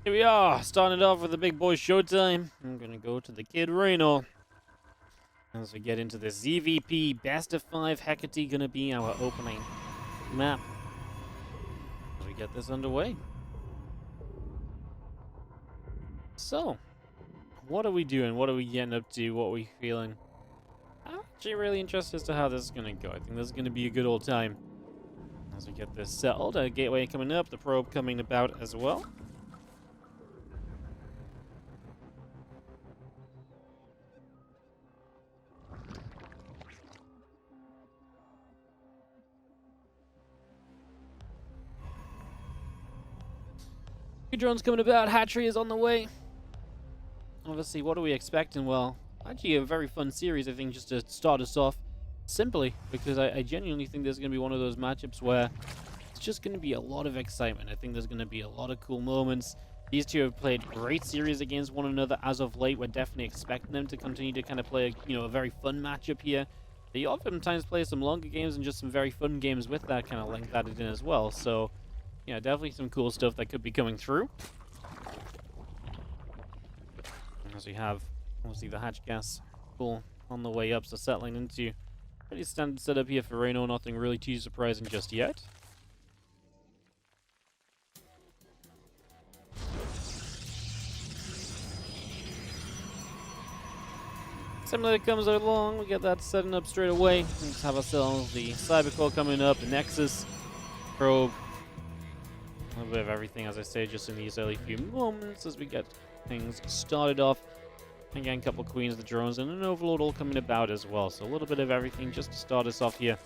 Here we are, starting it off with the big boy ShoWTimE. I'm gonna go to the kid Reynor. As we get into the ZvP best of 5 Hecate, gonna be our opening map. As we get this underway. So, what are we doing? What are we getting up to? What are we feeling? I'm actually really interested as to how this is gonna go. I think this is gonna be a good old time. As we get this settled, a gateway coming up, the probe coming about as well. Two drones coming about, hatchery is on the way. Obviously, what are we expecting? Well, actually a very fun series, I think, just to start us off. Simply because I genuinely think there's going to be one of those matchups where it's just going to be a lot of excitement. I think there's going to be a lot of cool moments. These two have played great series against one another as of late. We're definitely expecting them to continue to kind of play, a very fun matchup here. They oftentimes play some longer games and just some very fun games with that kind of length added in as well. So, yeah, definitely some cool stuff that could be coming through. As we have, obviously, the hatch gas pool on the way up, so settling into pretty standard setup here for Reynor. Nothing really too surprising just yet. Similarly, comes along, we get that setting up straight away. We just have ourselves the cyber core coming up, the Nexus, probe, a little bit of everything, as I say, just in these early few moments as we get things started off. Again, a couple of queens, the drones, and an overload all coming about as well. So a little bit of everything just to start us off here.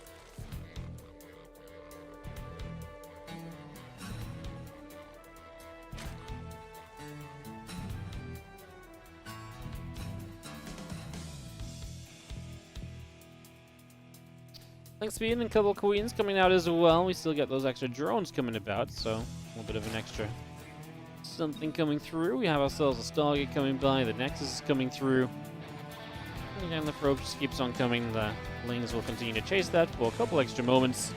Thanks, speed, and a couple of queens coming out as well. We still get those extra drones coming about, so a little bit of an extra something coming through. We have ourselves a Stargate coming by, the Nexus is coming through. And again, the probe just keeps on coming. The Lings will continue to chase that for a couple extra moments.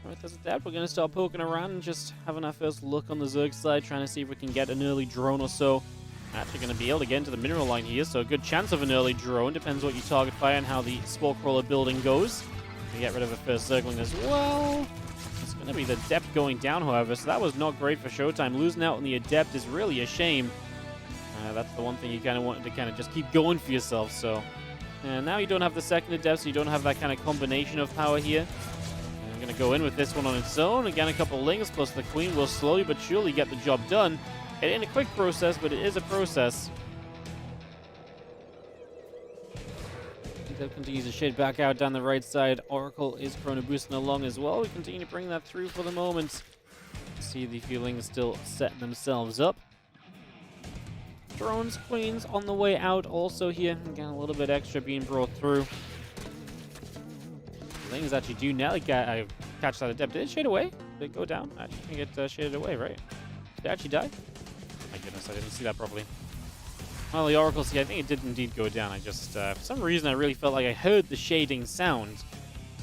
Alright, there's a depth. We're going to start poking around and just having our first look on the Zerg side, trying to see if we can get an early drone or so. Actually going to be able to get into the mineral line here, so a good chance of an early drone. Depends what you target fire and how the spore crawler building goes. We get rid of a first Zergling as well. It's going to be the Adept going down, however, so that was not great for ShoWTimE. Losing out on the Adept is really a shame. That's the one thing you kind of want to kind of just keep going for yourself, so. And now you don't have the second Adept, so you don't have that kind of combination of power here. And I'm going to go in with this one on its own. Again, a couple of Lings plus the Queen will slowly but surely get the job done. It ain't a quick process, but it is a process. That continues to shade back out down the right side. Oracle is chrono boosting along as well. We continue to bring that through for the moment. See the feelings still setting themselves up. Drones, queens on the way out also here. Again, a little bit extra being brought through. Things actually do now catch that Adept. Did it shade away? Did it go down? I actually think it shaded away, right? Did it actually die? My goodness, I didn't see that properly. Well, the Oracle's here, I think it did indeed go down. I just, for some reason, I really felt like I heard the shading sound.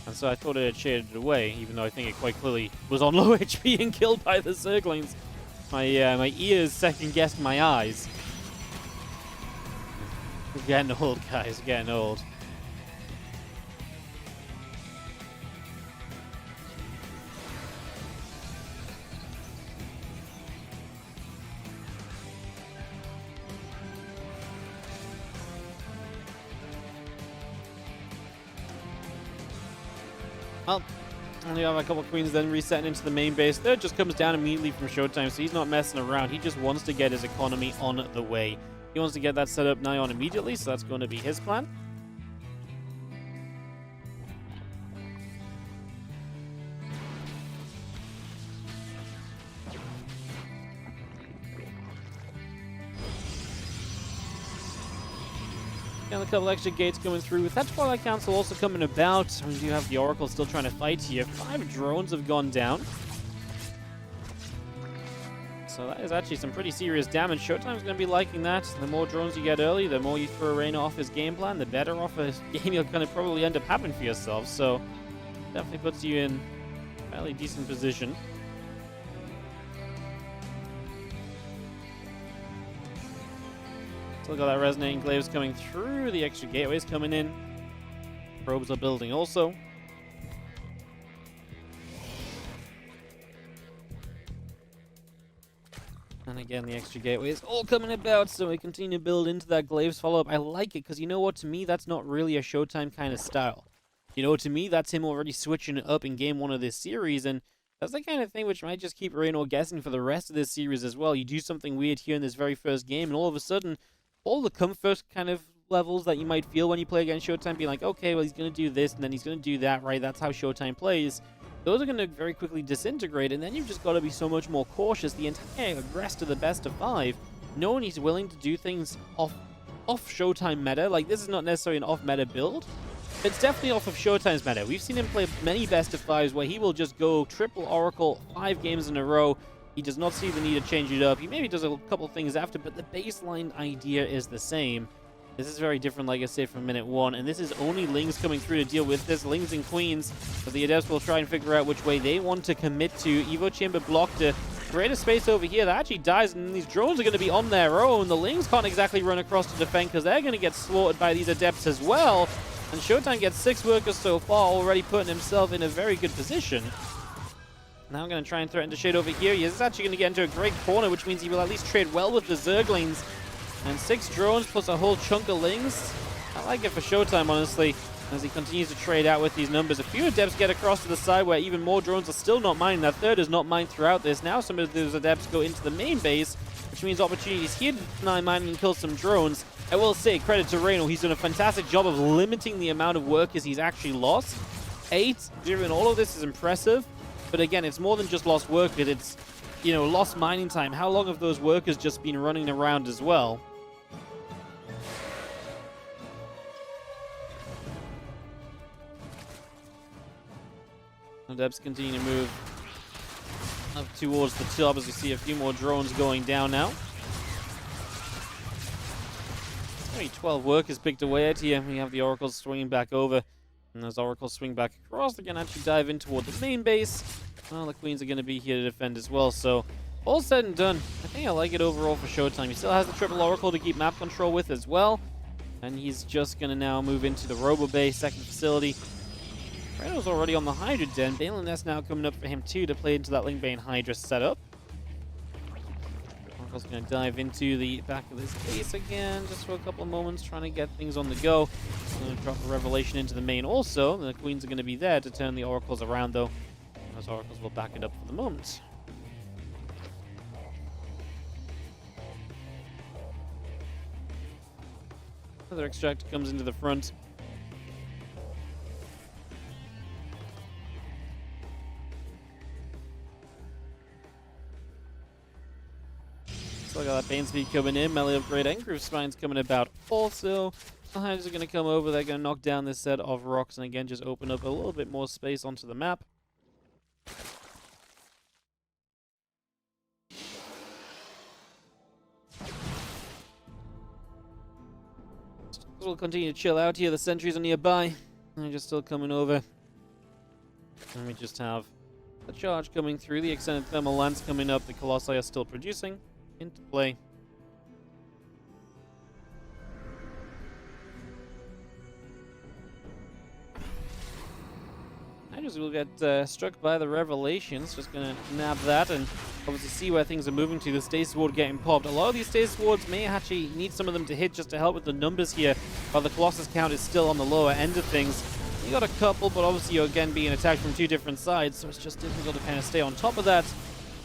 And so I thought it had shaded away, even though I think it quite clearly was on low HP and killed by the Zerglings. My ears second-guessed my eyes. We're getting old, guys, we're getting old. Well, only have a couple of queens then resetting into the main base. Third just comes down immediately from ShoWTimE, so he's not messing around. He just wants to get his economy on the way. He wants to get that set up now on immediately, so that's going to be his plan. And a couple extra gates coming through. With that Twilight Council also coming about, we do have the Oracle still trying to fight here. 5 drones have gone down. So So that is actually some pretty serious damage. ShoWTimE's going to be liking that. The more drones you get early, the more you throw Reynor off his game plan, the better off a game you're going to probably end up having for yourself. So definitely puts you in a fairly decent position. Still got that resonating glaives coming through. The extra gateways coming in. Probes are building also. And again, the extra gateways all coming about, so we continue to build into that glaives follow-up. I like it, because you know what? To me, that's not really a ShoWTimE kind of style. You know, to me, that's him already switching it up in game 1 of this series, and that's the kind of thing which might just keep Reynor guessing for the rest of this series as well. You do something weird here in this very first game, and all of a sudden, all the comfort kind of levels that you might feel when you play against ShoWTimE, being like, okay, well, he's going to do this, and then he's going to do that, right? That's how ShoWTimE plays. Those are going to very quickly disintegrate, and then you've just got to be so much more cautious the entire rest of the best of 5, knowing he's willing to do things off ShoWTimE meta. Like, this is not necessarily an off-meta build. It's definitely off of ShoWTimE's meta. We've seen him play many best of 5s where he will just go triple Oracle 5 games in a row. He does not see the need to change it up. He maybe does a couple things after, but the baseline idea is the same. This is very different, like I say, from minute 1, and this is only Lings coming through to deal with this. Lings and Queens, but the Adepts will try and figure out which way they want to commit to. Evo Chamber blocked to create a space over here that actually dies, and these drones are going to be on their own. The Lings can't exactly run across to defend because they're going to get slaughtered by these Adepts as well. And ShoWTimE gets 6 workers so far, already putting himself in a very good position. Now I'm going to try and threaten to shade over here. He is actually going to get into a great corner, which means he will at least trade well with the Zerglings. And 6 drones plus a whole chunk of Lings. I like it for ShoWTimE, honestly, as he continues to trade out with these numbers. A few Adepts get across to the side where even more drones are still not mining. That third is not mined throughout this. Now some of those Adepts go into the main base, which means opportunities here to deny mining and kill some drones. I will say, credit to Reynor, he's done a fantastic job of limiting the amount of workers he's actually lost. 8 during all of this is impressive, but again, it's more than just lost workers. It's, you know, lost mining time. How long have those workers just been running around as well? Adepts continue to move up towards the top as we see a few more drones going down now. Only 12 workers picked away at here. We have the Oracles swinging back over. And as Oracles swing back across, they can actually dive in toward the main base. Well, the Queens are going to be here to defend as well. So, all said and done, I think I like it overall for ShoWTimE. He still has the triple Oracle to keep map control with as well. And he's just going to now move into the Robo Bay, second facility. Reynor's already on the Hydra Den. Balin Nest now coming up for him too to play into that Lingbane Hydra setup. Oracle's going to dive into the back of this base again, just for a couple of moments, trying to get things on the go. Going to drop a Revelation into the main also. The Queens are going to be there to turn the Oracles around though. Those Oracles will back it up for the moment. Another Extractor comes into the front. Still got that Bane Speed coming in, melee upgrade, and Groove Spine's coming about also. The Hydras are going to come over, they're going to knock down this set of rocks and again just open up a little bit more space onto the map. We'll continue to chill out here, the sentries are nearby. They're just still coming over. And we just have the charge coming through, the extended thermal lance coming up, the Colossi are still producing. Into play. Hydras will get struck by the Revelations. Just going to nab that and obviously see where things are moving to. The Stasis Ward getting popped. A lot of these Stasis Wards may actually need some of them to hit just to help with the numbers here, while the Colossus count is still on the lower end of things. You got a couple, but obviously you're again being attacked from 2 different sides, so it's just difficult to kind of stay on top of that.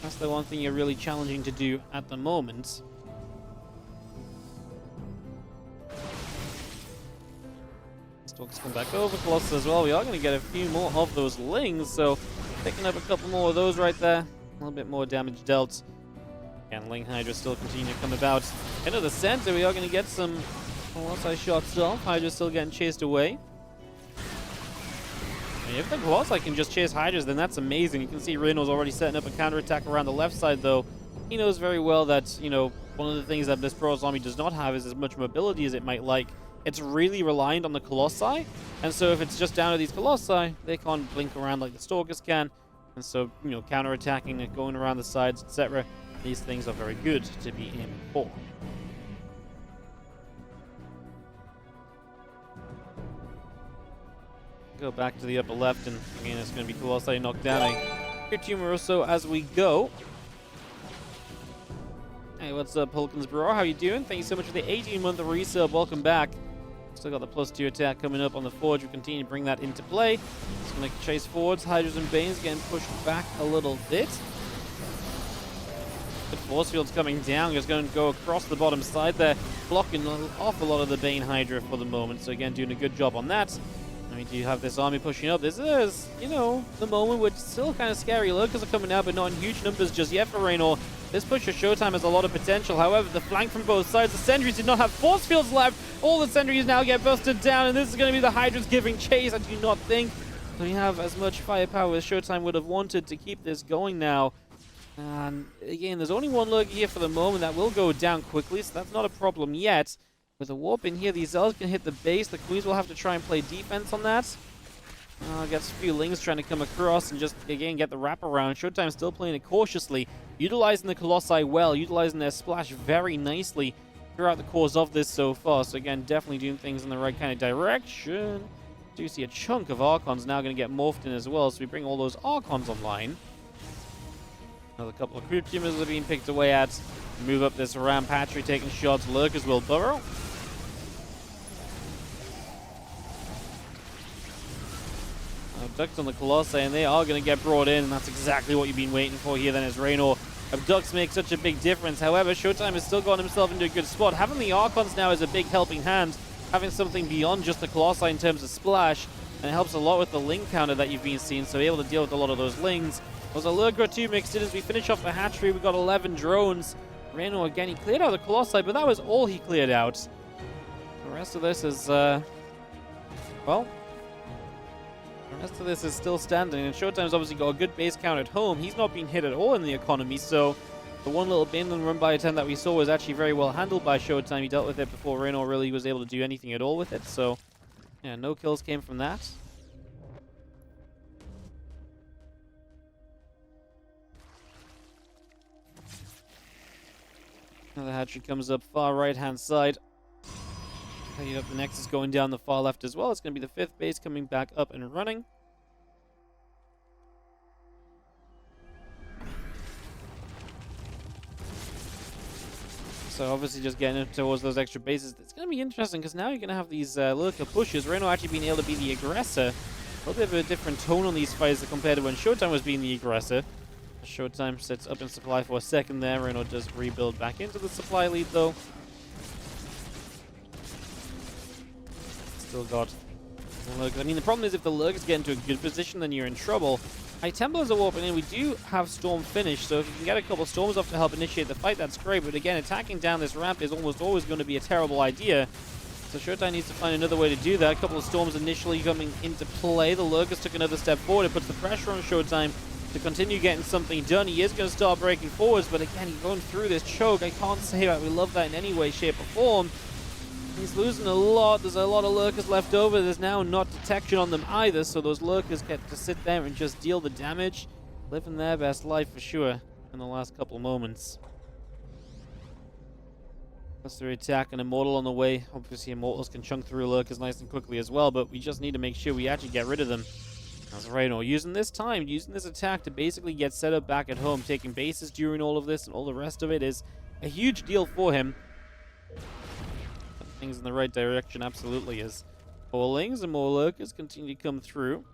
That's the one thing you're really challenging to do at the moment. Stalks come back over, Colossus as well. We are going to get a few more of those Lings, so picking up a couple more of those right there. A little bit more damage dealt. And Ling Hydra still continue to come about. Into the center, we are going to get some Colossi shots off. Hydra still getting chased away. If the Colossi can just chase Hydras, then that's amazing. You can see Reynor's already setting up a counterattack around the left side, though. he knows very well that, you know, one of the things that this Protoss army does not have is as much mobility as it might like. It's really reliant on the Colossi, and so if it's just down to these Colossi, they can't blink around like the Stalkers can, and so, you know, counterattacking and going around the sides, etc. These things are very good to be aiming for. Go back to the upper left, and again, it's going to be Colossi knocked down a tumor or so as we go. Hey, what's up, Hulkins Bro? How you doing? Thank you so much for the 18-month resub. Welcome back. Still got the +2 attack coming up on the Forge. We continue to bring that into play. Just going to chase forwards. Hydras and Banes getting pushed back a little bit. Good force field's coming down. Just going to go across the bottom side there, blocking an awful lot of the Bane Hydra for the moment. So again, doing a good job on that. I mean, do you have this army pushing up? This is, you know, the moment where it's still kind of scary. Lurkers are coming out, but not in huge numbers just yet for Reynor. This push of ShoWTimE has a lot of potential. However, the flank from both sides, the sentries did not have force fields left. All the sentries now get busted down, and this is going to be the Hydras giving chase. I do not think we have as much firepower as ShoWTimE would have wanted to keep this going now. And again, there's only one lurker here for the moment that will go down quickly, so that's not a problem yet. With a warp in here, these Zealots can hit the base. The Queens will have to try and play defense on that. Gets a few Lings trying to come across and just, again, get the wraparound. ShoWTimE still playing it cautiously, utilizing the Colossi well, utilizing their splash very nicely throughout the course of this so far. So again, definitely doing things in the right kind of direction. Do see a chunk of Archons now going to get morphed in as well, so we bring all those Archons online. Another couple of crew tumors are being picked away at. Move up this ramp, Hatchery taking shots, Lurkers will burrow. Abducts on the Colossi, and they are going to get brought in, and that's exactly what you've been waiting for here then as Reynor. Abducts make such a big difference. However, ShoWTimE has still gotten himself into a good spot. Having the Archons now is a big helping hand, having something beyond just the Colossi in terms of splash, and it helps a lot with the Ling counter that you've been seeing, so be able to deal with a lot of those Lings. There's a Lurker or two mixed in as we finish off the hatchery. We got 11 drones. Reynor again, he cleared out the Colossi, but that was all he cleared out. The rest of this is, well, the rest of this is still standing, and ShoWTimE's obviously got a good base count at home. He's not been hit at all in the economy, so the one little Baneland run by attempt that we saw was actually very well handled by ShoWTimE. He dealt with it before Reynor really was able to do anything at all with it, so yeah, no kills came from that. Another hatchery comes up far right-hand side. You have the Nexus going down the far left as well. It's going to be the 5th base coming back up and running. So obviously just getting up towards those extra bases. It's going to be interesting because now you're going to have these Lurker pushes. Reynor actually being able to be the aggressor. A little bit of a different tone on these fights compared to when ShoWTimE was being the aggressor. ShoWTimE sits up in supply for a second there. Reynor does rebuild back into the supply lead though. Still got Lurkers. I mean, the problem is if the Lurkers get into a good position, then you're in trouble. Templars are warping in. We do have Storm finished, so if you can get a couple Storms off to help initiate the fight, that's great. But again, attacking down this ramp is almost always going to be a terrible idea. So ShoWTimE needs to find another way to do that. A couple of Storms initially coming into play. The Lurkers took another step forward. It puts the pressure on ShoWTimE to continue getting something done. He is going to start breaking forwards, but again, he's going through this choke. I can't say that we love that in any way, shape, or form. He's losing a lot. There's a lot of Lurkers left over. There's now not detection on them either, so those Lurkers get to sit there and just deal the damage. Living their best life for sure in the last couple of moments. Plus the attack, an Immortal on the way. Obviously, Immortals can chunk through Lurkers nice and quickly as well, but we just need to make sure we actually get rid of them. That's Reynor using this attack to basically get set up back at home, taking bases during all of this, and all the rest of it is a huge deal for him. Things in the right direction absolutely is. More Lings and more Lurkers continue to come through.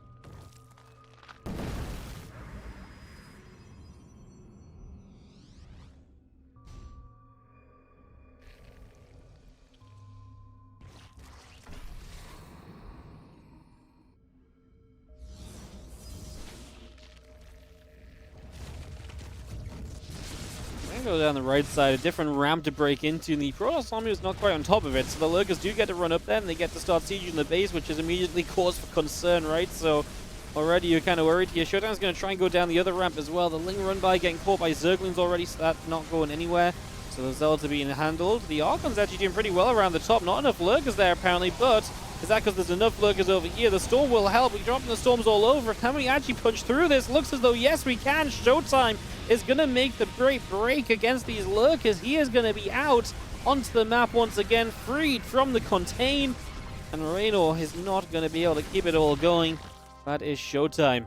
Go down the right side, a different ramp to break into, and the Protoss army is not quite on top of it, so the Lurkers do get to run up there, and they get to start sieging the base, which is immediately cause for concern, right? So Already, you're kind of worried here. ShoWTimE's going to try and go down the other ramp as well. The Ling run by getting caught by Zerglings already, so that's not going anywhere. So the Zelda being handled. The Archon's actually doing pretty well around the top. Not enough lurkers there, apparently, but is that because there's enough lurkers over here? The Storm will help. We're dropping the Storms all over. Can we actually punch through this? Looks as though, yes, we can. ShoWTimE is going to make the great break against these lurkers. He is going to be out onto the map once again, freed from the contain. And Reynor is not going to be able to keep it all going. That is ShoWTimE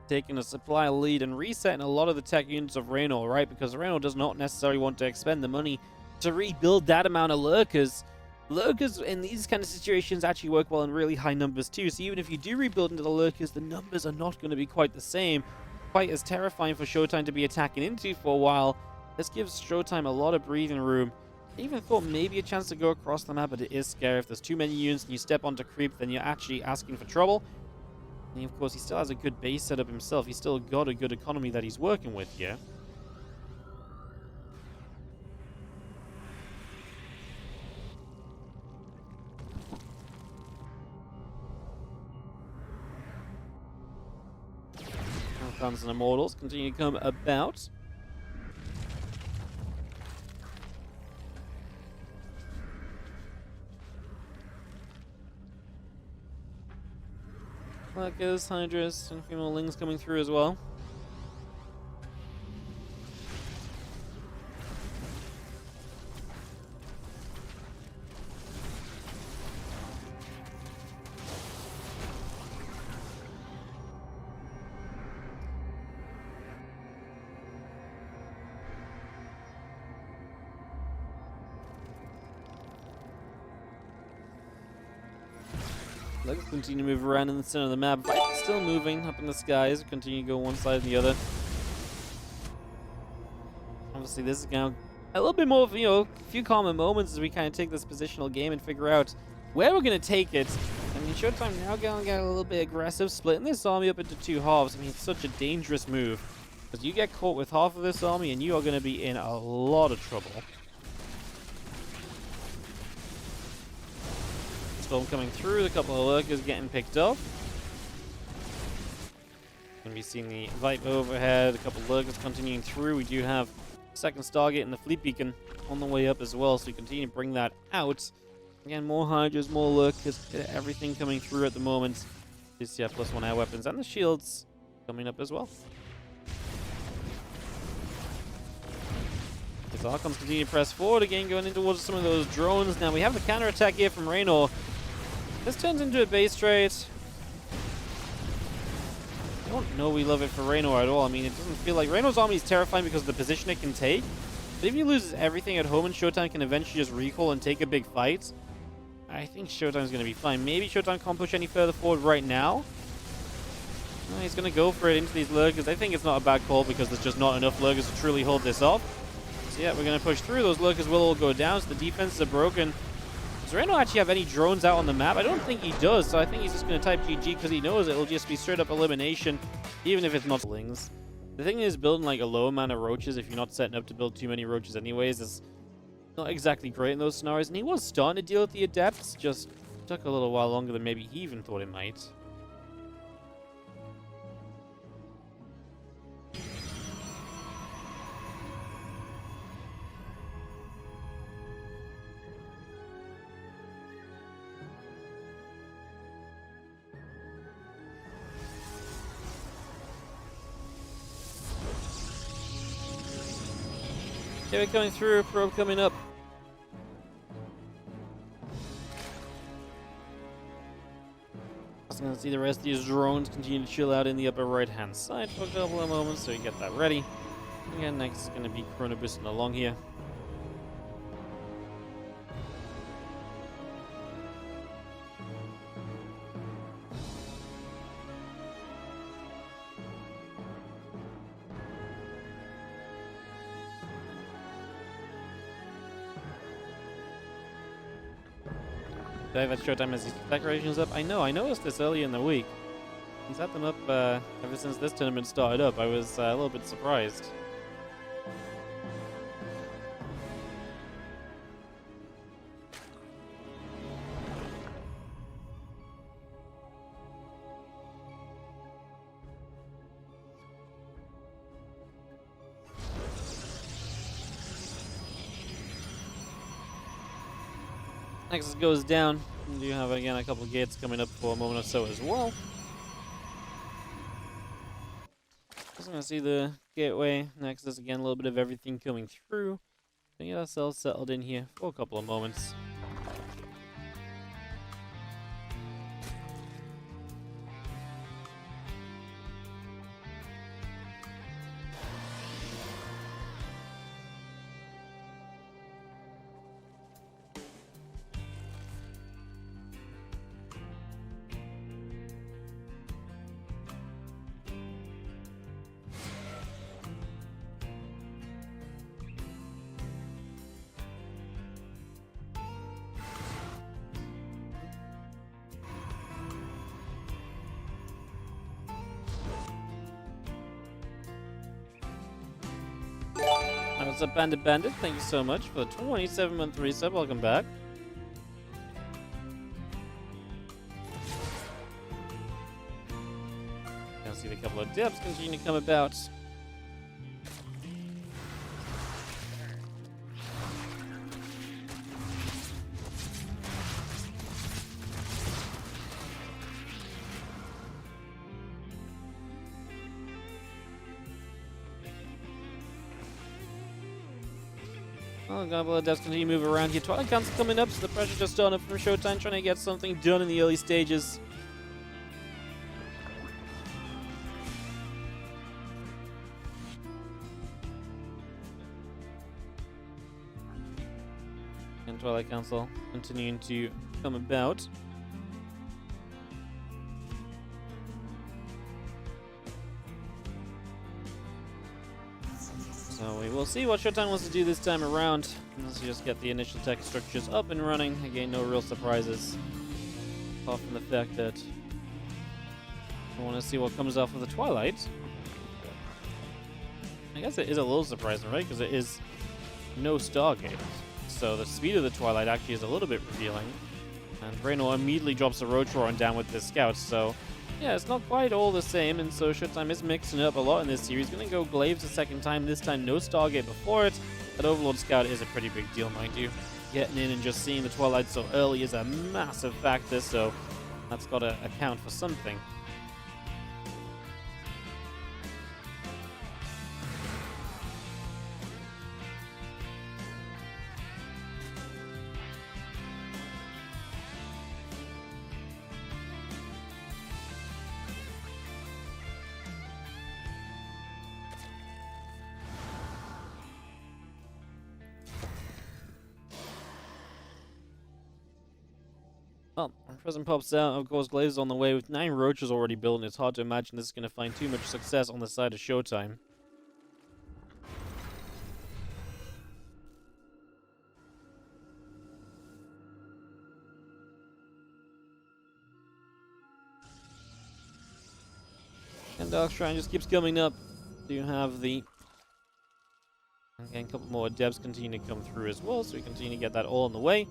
taking a supply lead and resetting a lot of the tech units of Reynor, right? Because Reynor does not necessarily want to expend the money to rebuild that amount of lurkers. Lurkers in these kind of situations actually work well in really high numbers too. So even if you do rebuild into the lurkers, the numbers are not going to be quite the same. Quite as terrifying for ShoWTimE to be attacking into for a while. This gives ShoWTimE a lot of breathing room. I even thought maybe a chance to go across the map, but it is scary. If there's too many units and you step onto creep, then you're actually asking for trouble. And of course, he still has a good base setup himself. He's still got a good economy that he's working with here. Guns and Immortals continue to come about. Lurkers, Hydras, and female Lings coming through as well. Lurkers continue to move around in the center of the map. Vikings still moving up in the skies. Continue to go one side and the other. Obviously, this is now a little bit more of, a few calmer moments as we kind of take this positional game and figure out where we're going to take it. I mean, ShoWTimE now going to get a little bit aggressive, splitting this army up into two halves. I mean, it's such a dangerous move. Because you get caught with half of this army and you are going to be in a lot of trouble. Storm coming through, a couple of lurkers getting picked up. Going to be seeing the Vipe overhead, a couple of lurkers continuing through. We do have second Stargate and the Fleet Beacon on the way up as well, so we continue to bring that out. Again, more Hydras, more lurkers, everything coming through at the moment. This +1 air weapons and the shields coming up as well. As Archons continue to press forward again, going in towards some of those drones. Now we have the counter-attack here from Reynor. This turns into a base trade. I don't know we love it for Reynor at all. I mean, it doesn't feel like... Reynor's army is terrifying because of the position it can take. But if he loses everything at home and ShoWTimE can eventually just recall and take a big fight, I think ShoWTimE's going to be fine. Maybe ShoWTimE can't push any further forward right now. No, he's going to go for it into these lurkers. I think it's not a bad call because there's just not enough lurkers to truly hold this off. So yeah, we're going to push through. Those lurkers will all go down, so the defenses are broken. Does Reynor actually have any drones out on the map? I don't think he does, so I think he's just going to type GG because he knows it'll just be straight up elimination, even if it's not Lings. The thing is, building like a low amount of roaches, if you're not setting up to build too many roaches anyways, is not exactly great in those scenarios. And he was starting to deal with the Adepts, just took a little while longer than maybe he even thought it might. Okay, we're coming through, probe coming up. Just gonna see the rest of these drones continue to chill out in the upper right hand side for a couple of moments so you get that ready. Again, next is gonna be Chrono boosting along here. I've had ShoWTimE as these decorations up. I noticed this early in the week. He's had them up ever since this tournament started up. I was a little bit surprised. Nexus goes down. We do have, again, a couple of gates coming up for a moment or so as well. Just going to see the gateway. Nexus, again, a little bit of everything coming through. Get ourselves settled in here for a couple of moments. What's up, Bandit? Thank you so much for the 27-month resub. Welcome back. Can see the couple of depths continue to come about. Oh, a couple of depths continue to move around here. Twilight Council coming up, so the pressure just on up from ShoWTimE, trying to get something done in the early stages. And Twilight Council continuing to come about. So we will see what ShoWTimE wants to do this time around. Let's just get the initial tech structures up and running. Again, no real surprises. Apart from the fact that I want to see what comes off of the Twilight. I guess it is a little surprising, right? Because it is no Stargate. So the speed of the Twilight actually is a little bit revealing. And Reynor immediately drops a Rotron down with the Scouts, so yeah, it's not quite all the same, and so ShoWTimE is mixing it up a lot in this series. Gonna go Glaives a second time, this time no Stargate before it. That Overlord Scout is a pretty big deal, mind you. Getting in and just seeing the Twilight so early is a massive factor, so that's gotta account for something. Well, Present pops out. Of course, Glaive is on the way with 9 roaches already built, and it's hard to imagine this is going to find too much success on the side of ShoWTimE. And Dark Shrine just keeps coming up. Do you have the... Again, a couple more devs continue to come through as well, so we continue to get that all on the way.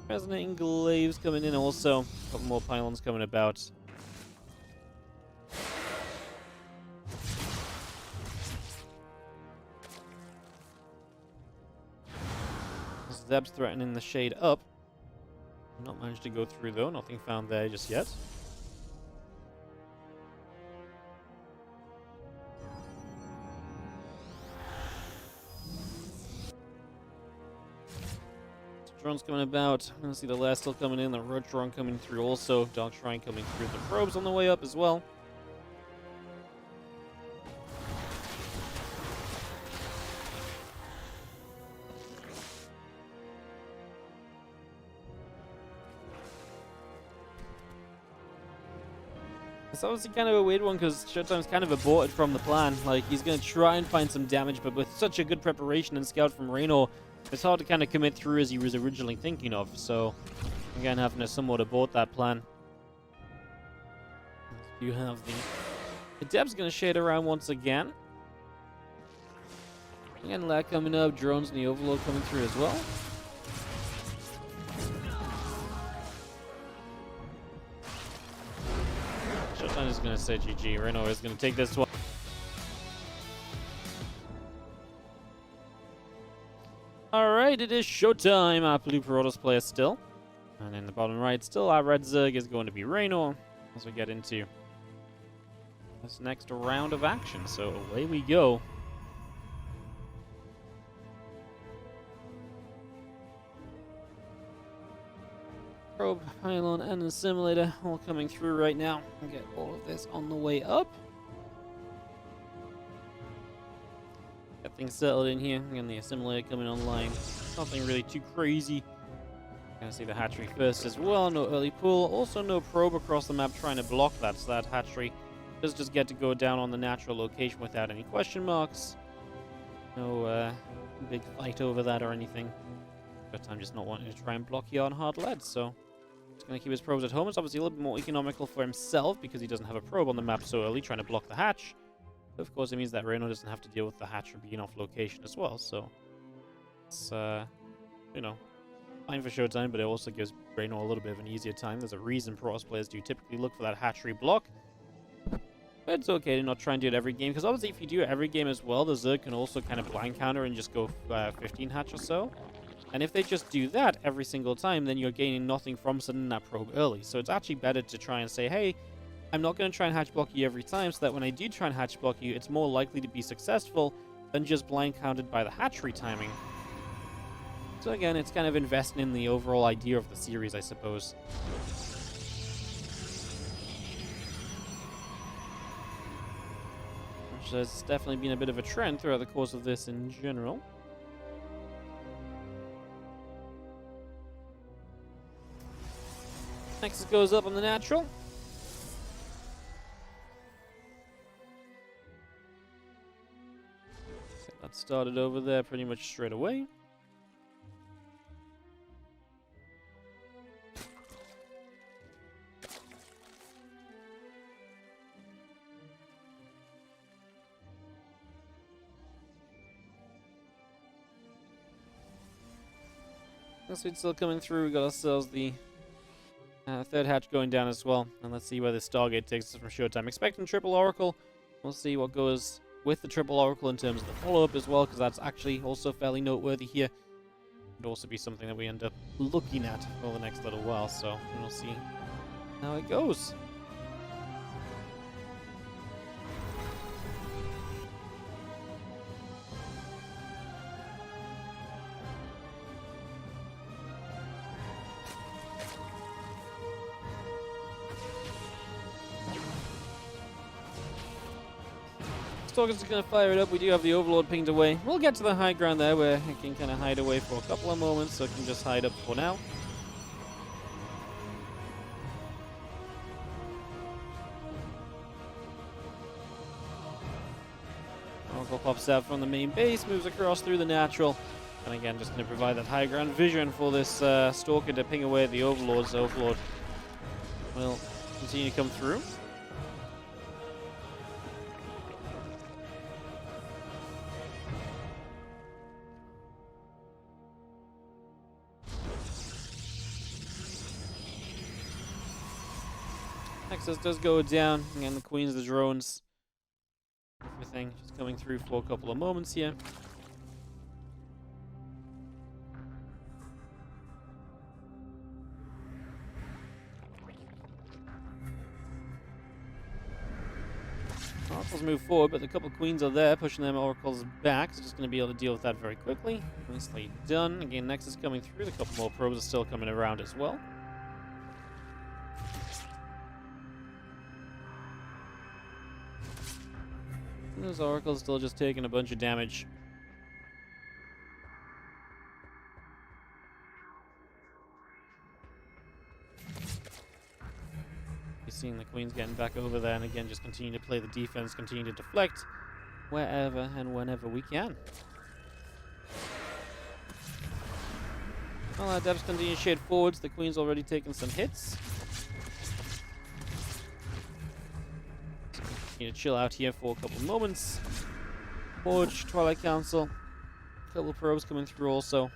Resonating Glaives coming in also. A couple more pylons coming about. Zeb's threatening the shade up. Not managed to go through though. Nothing found there just yet. Drones coming about. I'm gonna see the last still coming in. The Roach Drone coming through also. Dark Shrine coming through. The probes on the way up as well. It's obviously kind of a weird one because ShoWTimE's kind of aborted from the plan. Like, he's going to try and find some damage, but with such a good preparation and scout from Reynor, it's hard to kind of commit through as he was originally thinking of. So, again, having to somewhat abort that plan. You have the Deb's going to shade around once again. Again, lag coming up, drones and the Overlord coming through as well. ShoWTimE is going to say GG. Reynor is going to take this one. Alright, it is ShoWTimE. Blue Protoss player still. And in the bottom right, still our red Zerg is going to be Reynor as we get into this next round of action. So away we go. Probe, pylon, and assimilator all coming through right now. We'll get all of this on the way up. Get things settled in here. Again, the assimilator coming online. Nothing really too crazy. Gonna see the hatchery first as well. No early pull. Also no probe across the map trying to block that. So that hatchery does just get to go down on the natural location without any question marks. No big fight over that or anything. But I'm just not wanting to try and block here on hard lead. So just gonna keep his probes at home. It's obviously a little bit more economical for himself because he doesn't have a probe on the map so early trying to block the hatch. But of course it means that Reynor doesn't have to deal with the hatchery being off location as well. So it's you know, fine for ShoWTimE, but it also gives Reynor a little bit of an easier time. There's a reason Protoss players do typically look for that hatchery block. But it's okay to not try and do it every game, because obviously if you do it every game as well, the Zerg can also kind of blind counter and just go 15 hatch or so. And if they just do that every single time, then you're gaining nothing from sending that probe early. So it's actually better to try and say, hey, I'm not going to try and hatch block you every time, so that when I do try and hatch block you, it's more likely to be successful than just blind counted by the hatchery timing. So again, it's kind of investing in the overall idea of the series, I suppose. Which has definitely been a bit of a trend throughout the course of this in general. Nexus goes up on the natural. That started over there pretty much straight away. We're still coming through. We got ourselves the third hatch going down as well. And let's see where this Stargate takes us from ShoWTimE. Expecting triple Oracle. We'll see what goes with the triple Oracle in terms of the follow-up as well, because that's actually also fairly noteworthy here. Could also be something that we end up looking at for the next little while. So we'll see how it goes. Stalker's just going to fire it up. We do have the Overlord pinged away. We'll get to the high ground there where it can kind of hide away for a couple of moments, so it can just hide up for now. Oracle pops out from the main base, moves across through the natural, and again just going to provide that high ground vision for this Stalker to ping away at the Overlord. So Overlord will continue to come through. Nexus does go down, and the Queens, the drones, everything just coming through for a couple of moments here. Oracles move forward, but a couple of Queens are there, pushing them Oracles back. So just going to be able to deal with that very quickly. Nicely done. Again, Nexus coming through. A couple more probes are still coming around as well. Those Oracles still just taking a bunch of damage. You're seeing the Queens getting back over there, and again, just continue to play the defense, continue to deflect wherever and whenever we can. Well, our devs continue to shade forwards. The Queen's already taken some hits. Need to chill out here for a couple of moments. Forge, Twilight Council, a couple of probes coming through also.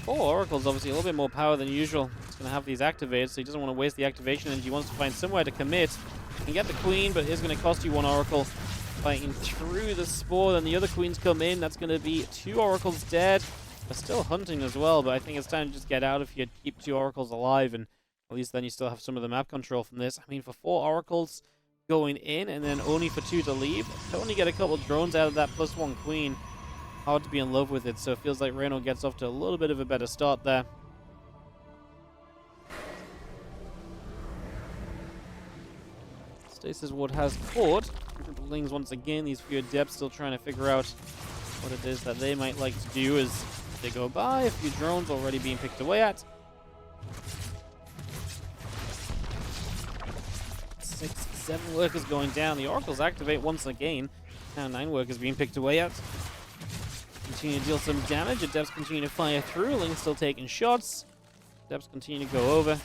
Four Oracles, obviously a little bit more power than usual. It's going to have these activated, so he doesn't want to waste the activation energy. He wants to find somewhere to commit and get the queen, but it's going to cost you one oracle. Fighting through the spore, then the other queens come in. That's going to be 2 oracles dead. They're still hunting as well, but I think it's time to just get out if you keep 2 oracles alive, and at least then you still have some of the map control from this. I mean, for 4 oracles going in and then only for 2 to leave, to only get a couple drones out of that +1 queen, hard to be in love with it, so it feels like Reynor gets off to a little bit of a better start there. Stasis Ward has caught Lings once again. These few adepts still trying to figure out what it is that they might like to do as they go by. A few drones already being picked away at. 6, 7 workers going down. The oracles activate once again. Now 9 workers being picked away at. Continue to deal some damage. Adepts continue to fire through. Lings still taking shots. Adepts continue to go over.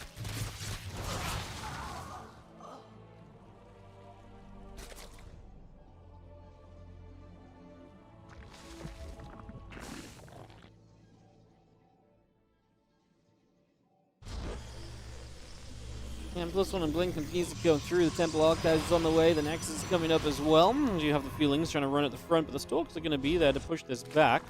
And +1 and Blink continues to go through. The Temple Archives is on the way. The Nexus is coming up as well. You have the feelings trying to run at the front, but the Stalkers are going to be there to push this back.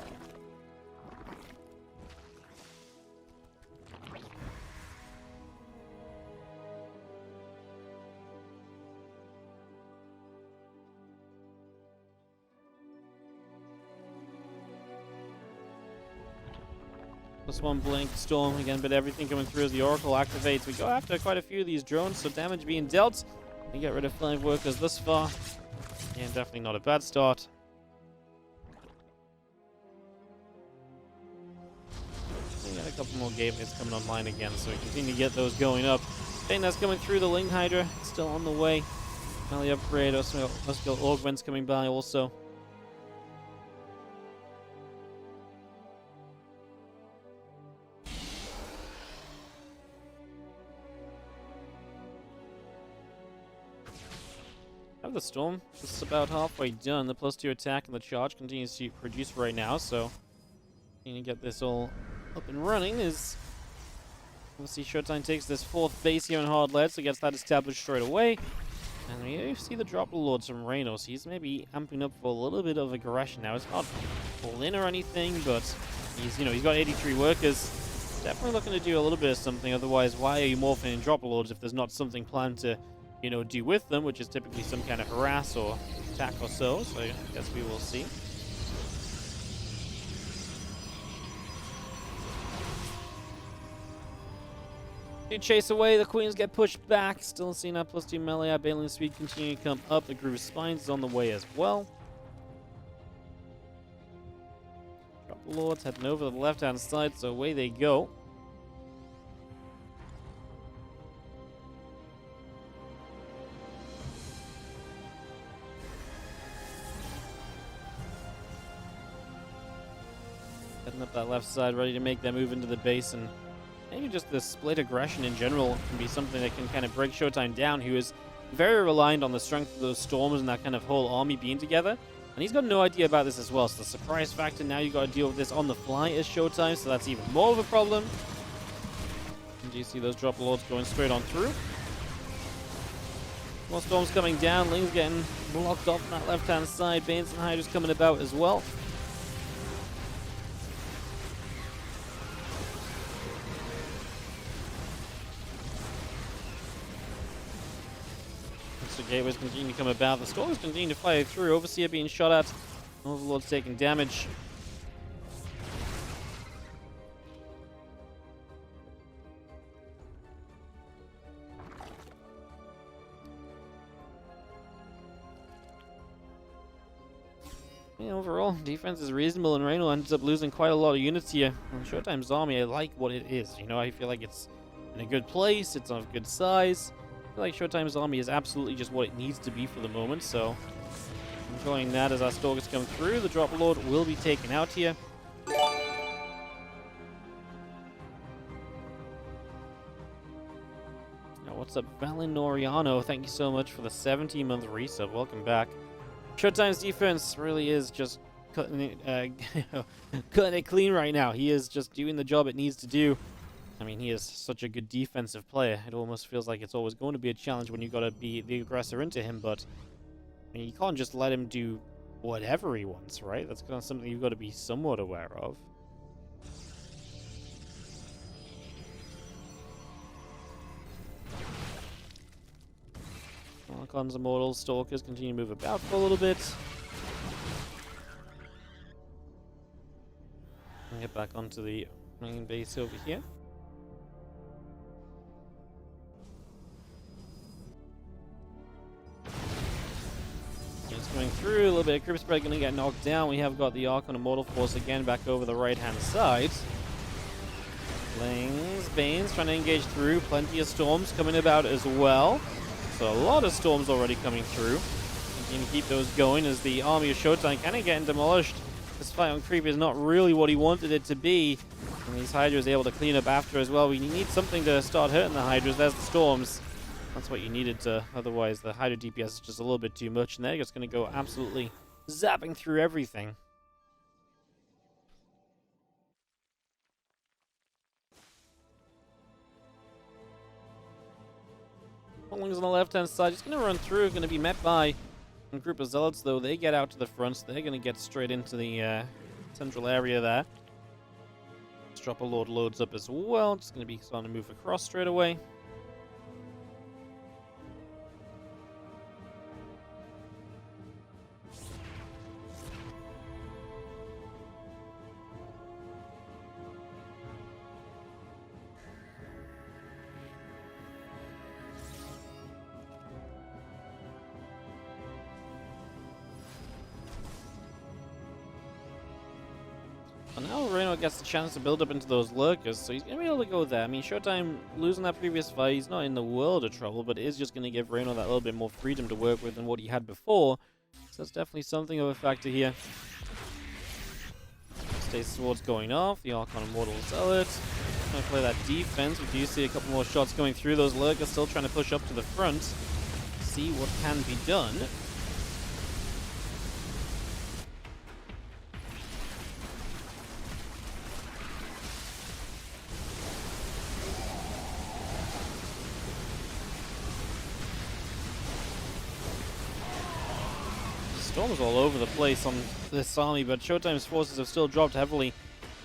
+1 Blink, Storm again, but everything coming through as the Oracle activates. We go after quite a few of these drones, so damage being dealt. We get rid of 5 workers thus far. And definitely not a bad start. We got a couple more gateways coming online again, so we continue to get those going up. Thing that's coming through, the Ling Hydra, still on the way. Melee upgrade, Muscle Augments coming by also. The Storm is about halfway done. The +2 attack and the charge continues to produce right now, so you can get this all up and running. Is obviously ShoWTimE takes this 4th base here in hard lead, so gets that established straight away. And we see the drop lords from Reynor, so he's maybe amping up for a little bit of aggression now. It's not full in or anything, but he's he's got 83 workers. Definitely looking to do a little bit of something. Otherwise, why are you morphing in drop lords if there's not something planned to do with them, which is typically some kind of harass or attack or so. So I guess we will see. You chase away, the queens get pushed back. Still seeing that +2 melee. Our Bailing speed continue to come up. The Groove Spines is on the way as well. Drop Lords heading over to the left-hand side, so away they go. Heading up that left side, ready to make their move into the base, and maybe just the split aggression in general can be something that can kind of break ShoWTimE down, who is very reliant on the strength of those Stormers and that kind of whole army being together. And he's got no idea about this as well, so the surprise factor, now you've got to deal with this on the fly as ShoWTimE, so that's even more of a problem. And do you see those drop lords going straight on through? More Storms coming down, Ling's getting blocked off on that left-hand side, Banes and Hydra's coming about as well. So gateways continue to come about. The Stalkers continue to fire through. Overseer being shot at. Overlord's taking damage. Yeah, overall, defense is reasonable, and Reynor ends up losing quite a lot of units here. And ShoWTimE's army, I like what it is. I feel like it's in a good place. It's of good size. I feel like ShoWTimE's army is absolutely just what it needs to be for the moment, so enjoying that as our Stalkers come through. The Drop Lord will be taken out here. Now, what's up, Valinoriano? Thank you so much for the 17-month resub. Welcome back. ShoWTimE's defense really is just cutting it clean right now. He is just doing the job it needs to do. I mean, he is such a good defensive player. It almost feels like it's always going to be a challenge when you've got to be the aggressor into him, but I mean, you can't just let him do whatever he wants, right? That's kind of something you've got to be somewhat aware of. Archons, Immortals, Stalkers continue to move about for a little bit. I'll get back onto the main base over here. Just going through, a little bit of creep spread going to get knocked down. We have got the Archon Immortal Force again back over the right-hand side. Lings, Banes trying to engage through. Plenty of storms coming about as well. So a lot of storms already coming through. Continue to keep those going as the army of ShoWTimE kind of getting demolished. This fight on creep is not really what he wanted it to be. And these Hydras able to clean up after as well. We need something to start hurting the Hydras. There's the storms. That's what you needed to, otherwise the Hydra DPS is just a little bit too much, and they're just going to go absolutely zapping through everything. Lings on the left-hand side, just going to run through, going to be met by a group of Zealots, though. They get out to the front, so they're going to get straight into the central area there. Dropper Lord loads up as well, just going to be starting to move across straight away. And now Reynor gets the chance to build up into those lurkers, so he's going to be able to go there. I mean, ShoWTimE losing that previous fight, he's not in the world of trouble, but it is just going to give Reynor that little bit more freedom to work with than what he had before. So that's definitely something of a factor here. Stasis Ward's going off, the Archon Immortal Zealot. Trying to play that defense. We do see a couple more shots going through. Those lurkers still trying to push up to the front. See what can be done. Storms all over the place on this army, but ShoWTimE's forces have still dropped heavily.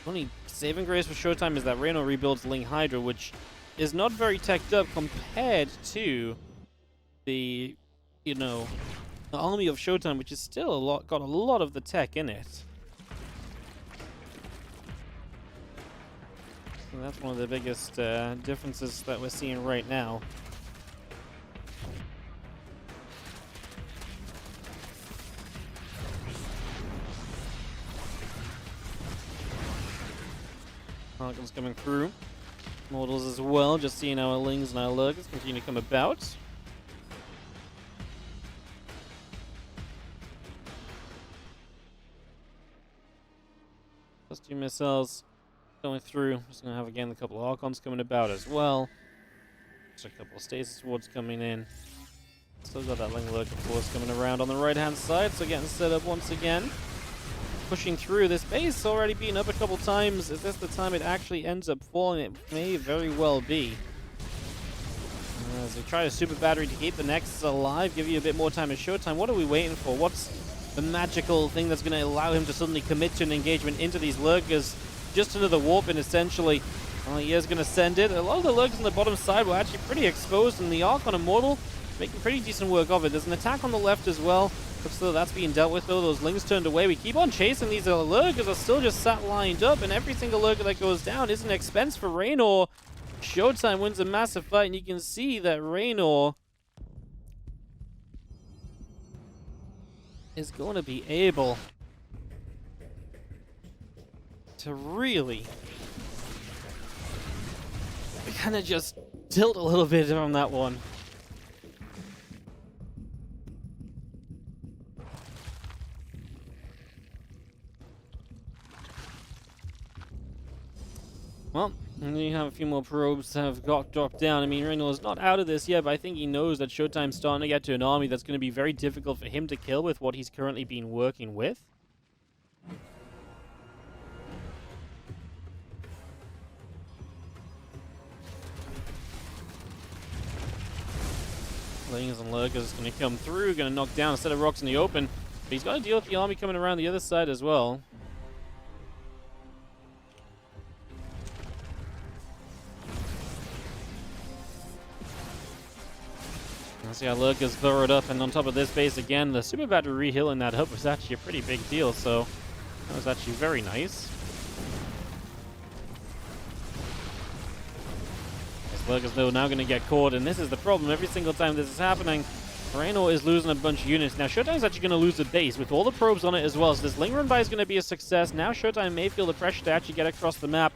Only saving grace for ShoWTimE is that Reynor rebuilds Ling Hydra, which is not very teched up compared to the, the army of ShoWTimE, which is still got a lot of the tech in it. So that's one of the biggest differences that we're seeing right now. Archons coming through. Mortals as well, just seeing our Lings and our Lurkers continue to come about. Plus 2 missiles going through. Just going to have again a couple of Archons coming about as well. Just a couple of Stasis Wards coming in. Still got that Ling Lurker force coming around on the right hand side, so getting set up once again. Pushing through. This base already beaten up a couple times. Is this the time it actually ends up falling? It may very well be. As they try a super battery to keep the Nexus alive, give you a bit more time as ShoWTimE. What are we waiting for? What's the magical thing that's going to allow him to suddenly commit to an engagement into these lurkers? Just another warp in, essentially. Well, he is going to send it. A lot of the lurkers on the bottom side were actually pretty exposed, and the Archon Immortal making pretty decent work of it. There's an attack on the left as well. Still, that's being dealt with, though. Those Lings turned away. We keep on chasing these lurkers are still just sat lined up, and every single lurker that goes down is an expense for Reynor. ShoWTimE wins a massive fight, and you can see that Reynor is going to be able to really kind of just tilt a little bit on that one. Well, and then you have a few more probes that have got dropped down. I mean, Reynor is not out of this yet, but I think he knows that ShoWTimE's starting to get to an army that's going to be very difficult for him to kill with what he's currently been working with. Lings and Lurkers going to come through, going to knock down a set of rocks in the open. But he's got to deal with the army coming around the other side as well. Let's see how Lurkers throw it up, and on top of this base again, the super battery re-healing that hub was actually a pretty big deal, so that was actually very nice. Lurkers though now going to get caught, and this is the problem. Every single time this is happening, Reynor is losing a bunch of units. Now ShoWTimE's actually going to lose a base with all the probes on it as well, so this link run by is going to be a success. Now ShoWTimE may feel the pressure to actually get across the map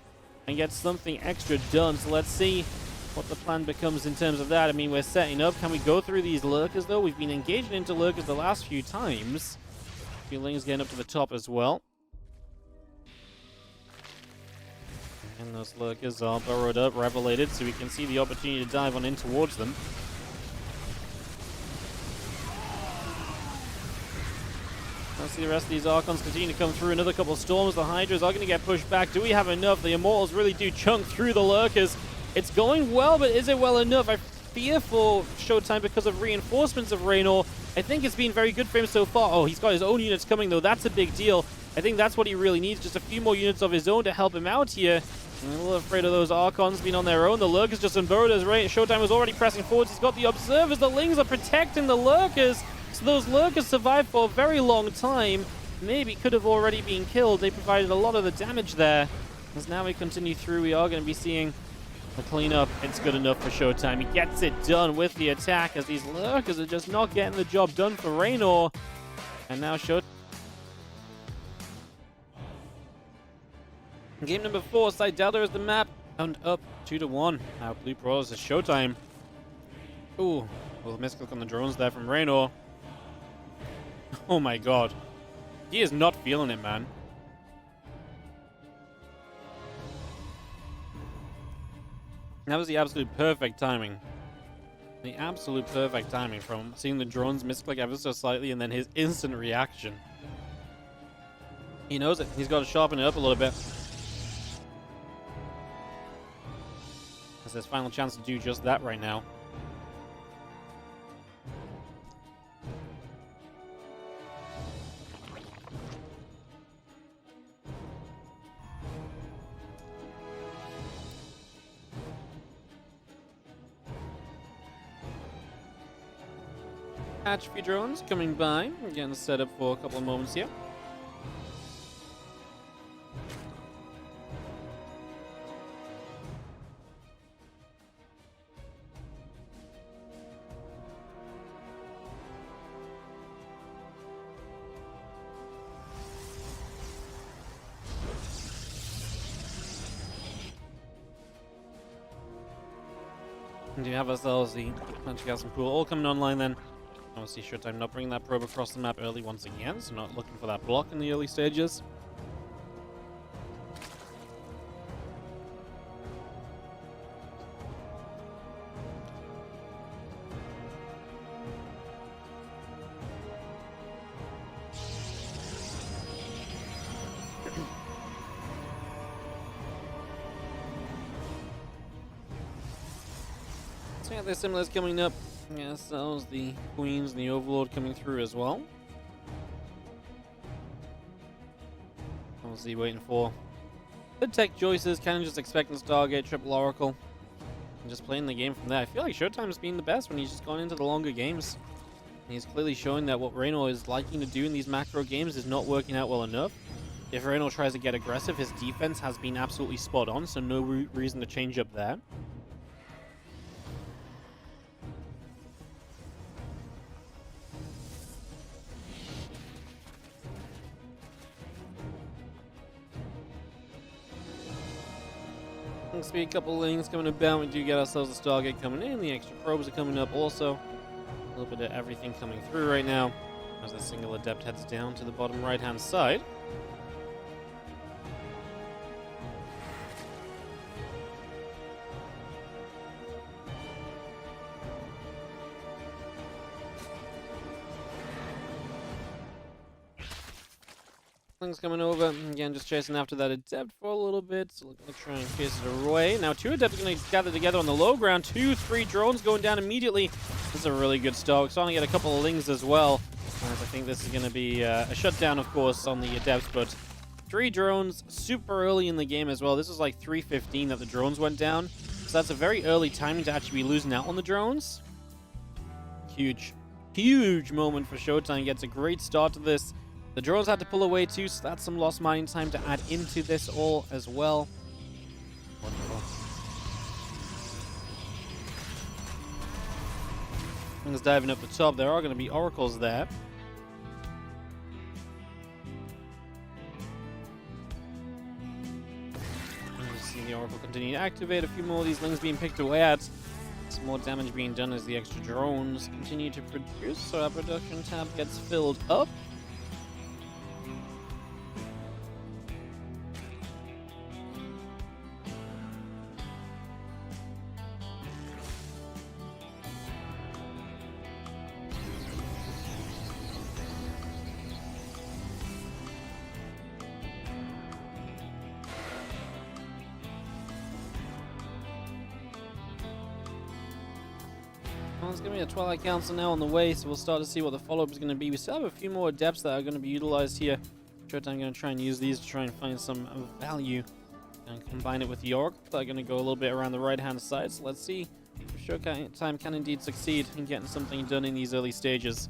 and get something extra done, so let's see what the plan becomes in terms of that. I mean, we're setting up. Can we go through these Lurkers though? We've been engaging into Lurkers the last few times. A few Lings getting up to the top as well. And those Lurkers are burrowed up, revelated, so we can see the opportunity to dive on in towards them. Let's see the rest of these Archons continue to come through. Another couple of Storms. The Hydras are going to get pushed back. Do we have enough? The Immortals really do chunk through the Lurkers. It's going well, but is it well enough? I fear for ShoWTimE because of reinforcements of Reynor. I think it's been very good for him so far. Oh, he's got his own units coming, though. That's a big deal. I think that's what he really needs, just a few more units of his own to help him out here. I'm a little afraid of those Archons being on their own. The Lurkers just unburrowed as ShoWTimE was already pressing forwards. He's got the Observers. The Lings are protecting the Lurkers. So those Lurkers survived for a very long time. Maybe could have already been killed. They provided a lot of the damage there. As now we continue through, we are going to be seeing the cleanup. It's good enough for ShoWTimE. He gets it done with the attack as these Lurkers are just not getting the job done for Reynor. And now ShoWTimE. Game number 4, Side Delta is the map, and up 2-1. Now Blue Brawlers is ShoWTimE. Ooh, a little misclick on the drones there from Reynor. Oh my god. He is not feeling it, man. That was the absolute perfect timing. The absolute perfect timing from seeing the drones misclick ever so slightly and then his instant reaction. He knows it. He's got to sharpen it up a little bit. It's his final chance to do just that right now. Atrophy drones coming by. We're getting set up for a couple of moments here. And we have ourselves the Punch Gas and Pool all coming online then. Obviously, ShoWTimE not bringing that probe across the map early once again, so not looking for that block in the early stages. So yeah, there's similars coming up. Yeah, so the Queens and the Overlord coming through as well. Obviously waiting for good tech choices, kind of just expecting Stargate, Triple Oracle, and just playing the game from there. I feel like ShoWTimE's been the best when he's just gone into the longer games. And he's clearly showing that what Reynor is liking to do in these macro games is not working out well enough. If Reynor tries to get aggressive, his defense has been absolutely spot on, so no reason to change up there. Be a couple Lings coming about. We do get ourselves a Stargate coming in. The extra probes are coming up also. A little bit of everything coming through right now as the single Adept heads down to the bottom right-hand side. Lings coming over. Again, just chasing after that Adept for a little little bit. So looking to try and chase it away. Now 2 Adepts are going to gather together on the low ground. 2, 3 drones going down immediately. This is a really good start. We're starting to get a couple of Lings as well. As I think this is going to be a shutdown, of course, on the Adepts, but 3 drones super early in the game as well. This was like 3:15 that the drones went down. So that's a very early timing to actually be losing out on the drones. Huge moment for ShoWTimE. Gets a great start to this. The drones had to pull away too, so that's some lost mining time to add into this all as well. Wonderful. Things diving up the top. There are going to be oracles there. The oracle continue to activate. A few more of these Lings being picked away at. Some more damage being done as the extra drones continue to produce, so our production tab gets filled up. Well, there's going to be a Twilight Council now on the way, so we'll start to see what the follow-up is going to be. We still have a few more Adepts that are going to be utilized here. I'm going to try and use these to try and find some value and combine it with the Oracle. They're going to go a little bit around the right-hand side, so let's see if ShoWTimE can indeed succeed in getting something done in these early stages.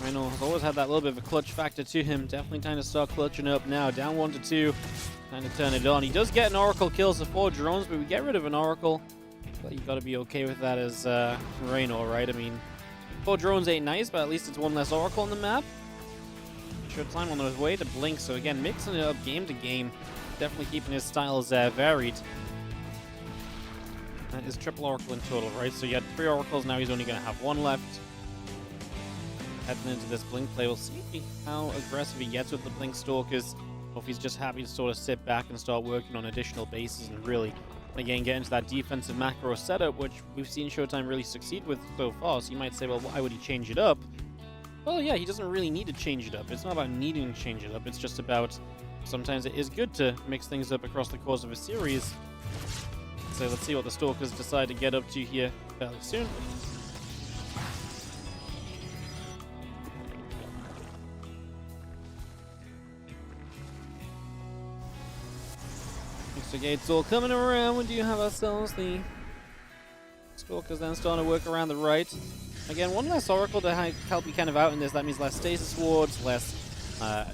Reynor has always had that little bit of a clutch factor to him. Definitely time to start clutching up now. Down 1 to 2. Time to turn it on. He does get an Oracle kill, so 4 drones, but we get rid of an Oracle. But you got to be okay with that as Reynor, right? I mean, 4 drones ain't nice, but at least it's 1 less Oracle on the map. ShoWTimE on his way to Blink, so again, mixing it up game to game. Definitely keeping his styles varied. That is triple Oracle in total, right? So you had 3 Oracles, now he's only going to have 1 left. Heading into this Blink play, we'll see how aggressive he gets with the Blink Stalkers, or if he's just happy to sort of sit back and start working on additional bases and really, again, get into that defensive macro setup, which we've seen ShoWTimE really succeed with so far. So you might say, well, why would he change it up? Well, yeah, he doesn't really need to change it up. It's not about needing to change it up. It's just about sometimes it is good to mix things up across the course of a series. So let's see what the Stalkers decide to get up to here fairly soon. So gates all coming around. We do have ourselves the Stalkers then starting to work around the right. Again, 1 less Oracle to help you kind of out in this. That means less Stasis Wards, less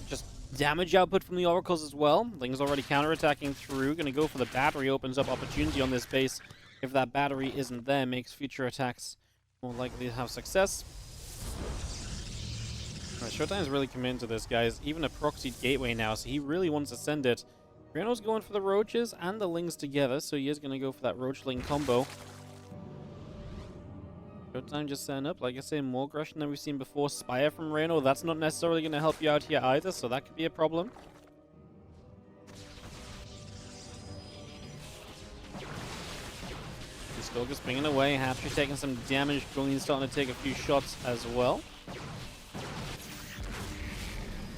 just damage output from the Oracles as well. Ling's already counterattacking through. Going to go for the battery. Opens up opportunity on this base. If that battery isn't there, makes future attacks more likely to have success. Right, ShoWTimE's really committed to this, guys. Even a proxied gateway now, so he really wants to send it. Reynor's going for the Roaches and the Lings together, so he is going to go for that Roach-Ling combo. ShoWTimE just setting up, like I say, more aggression than we've seen before. Spire from Reynor, that's not necessarily going to help you out here either, so that could be a problem. The Stalker's swinging away, Hatchery taking some damage, Gullion starting to take a few shots as well.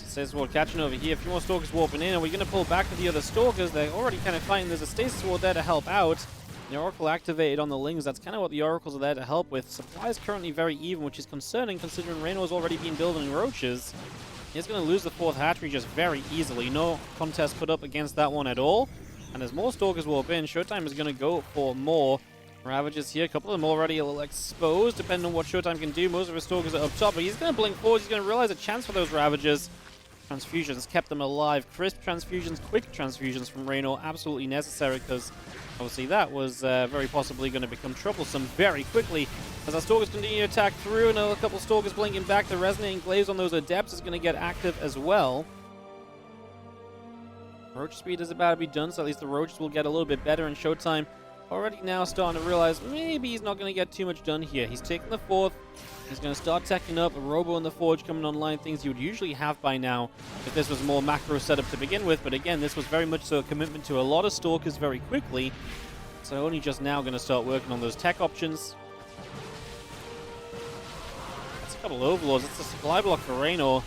StarsWar catching over here. A few more Stalkers warping in. Are we going to pull back with the other Stalkers? They're already kind of fighting. There's a Stasis Ward there to help out. The Oracle activated on the Lings. That's kind of what the Oracles are there to help with. Supply is currently very even, which is concerning considering Reynor's already been building Roaches. He's going to lose the 4th hatchery just very easily. No contest put up against that one at all. And as more Stalkers warp in, ShoWTimE is going to go for more Ravages here. A couple of them already a little exposed, depending on what ShoWTimE can do. Most of his Stalkers are up top, but he's going to blink forward. He's going to realize a chance for those Ravages. Transfusions kept them alive. Crisp transfusions, quick transfusions from Reynor, absolutely necessary because obviously that was very possibly going to become troublesome very quickly. As our Stalkers continue to attack through, another couple Stalkers blinking back. The Resonating Glaives on those Adepts is going to get active as well. Roach speed is about to be done, so at least the Roaches will get a little bit better, and ShoWTimE already now starting to realize maybe he's not going to get too much done here. He's taking the 4th. He's going to start teching up. A Robo and the Forge coming online, things you would usually have by now if this was a more macro setup to begin with. But again, this was very much so a commitment to a lot of Stalkers very quickly. So only just now going to start working on those tech options. That's a couple of Overlords. It's a supply block for Reynor.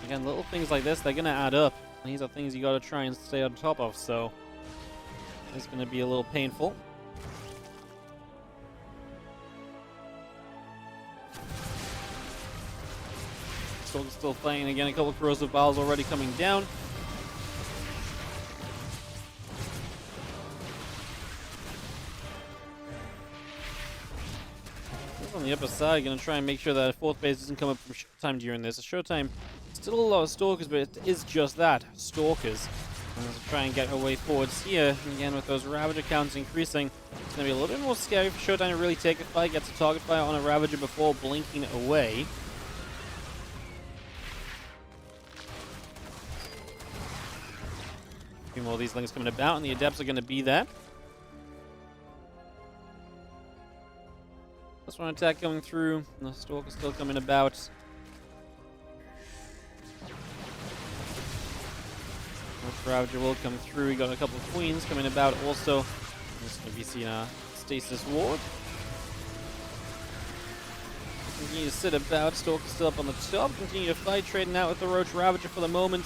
Again, little things like this, they're going to add up. These are things you gotta try and stay on top of, so it's gonna be a little painful. Still fighting again. A couple of corrosive balls already coming down. On the upper side, gonna try and make sure that fourth base doesn't come up from ShoWTimE during this. ShoWTimE, still a lot of stalkers, but it is just that, stalkers. And let's try and get her way forwards here. And again, with those Ravager counts increasing, it's gonna be a little bit more scary for ShoWTimE to really take a fight. Gets a target fire on a Ravager before blinking away. A few more of these Lings coming about, and the Adepts are gonna be there. That's one attack coming through. The Stalker's still coming about. Ravager will come through. We got a couple of Queens coming about also. Just going to be seeing a Stasis Ward. Continue to sit about. Stalker's still up on the top. Continue to fight, trading out with the Roach Ravager for the moment.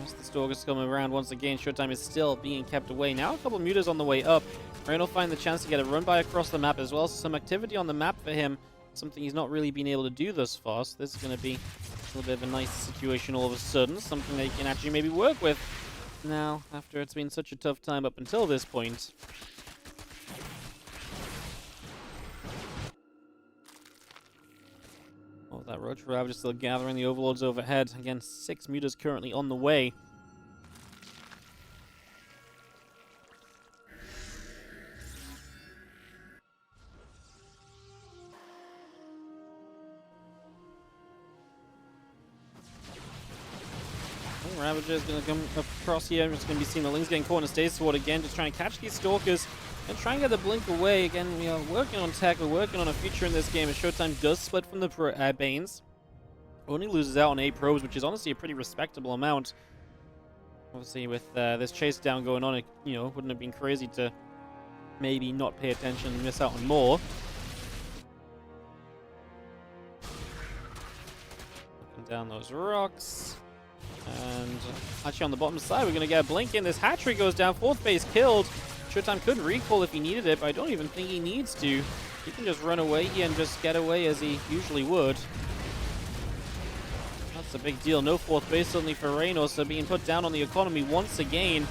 As the Stalker's coming around once again, ShoWTimE is still being kept away. Now a couple of mutas on the way up. Reynor will find the chance to get a run by across the map as well. So some activity on the map for him. Something he's not really been able to do thus far. So this is going to be a little bit of a nice situation all of a sudden. Something that he can actually maybe work with now, after it's been such a tough time up until this point. Oh, that Roach Ravager still gathering the Overlords overhead. Again, 6 mutas currently on the way. Ravager is going to come across here. I'm just going to be seeing the Lings getting caught in a Stasis Ward again, just trying to catch these Stalkers and try and get the blink away. Again, we are working on tech, we're working on a future in this game, as ShoWTimE does split from the Banes. Only loses out on 8 probes, which is honestly a pretty respectable amount. Obviously, with this chase down going on, it wouldn't have been crazy to maybe not pay attention and miss out on more. Looking down those rocks. And actually on the bottom side, we're going to get a blink in. This hatchery goes down, 4th base killed. ShoWTimE could recall if he needed it, but I don't even think he needs to. He can just run away here and just get away as he usually would. That's a big deal. No 4th base suddenly for Reynor, so being put down on the economy once again.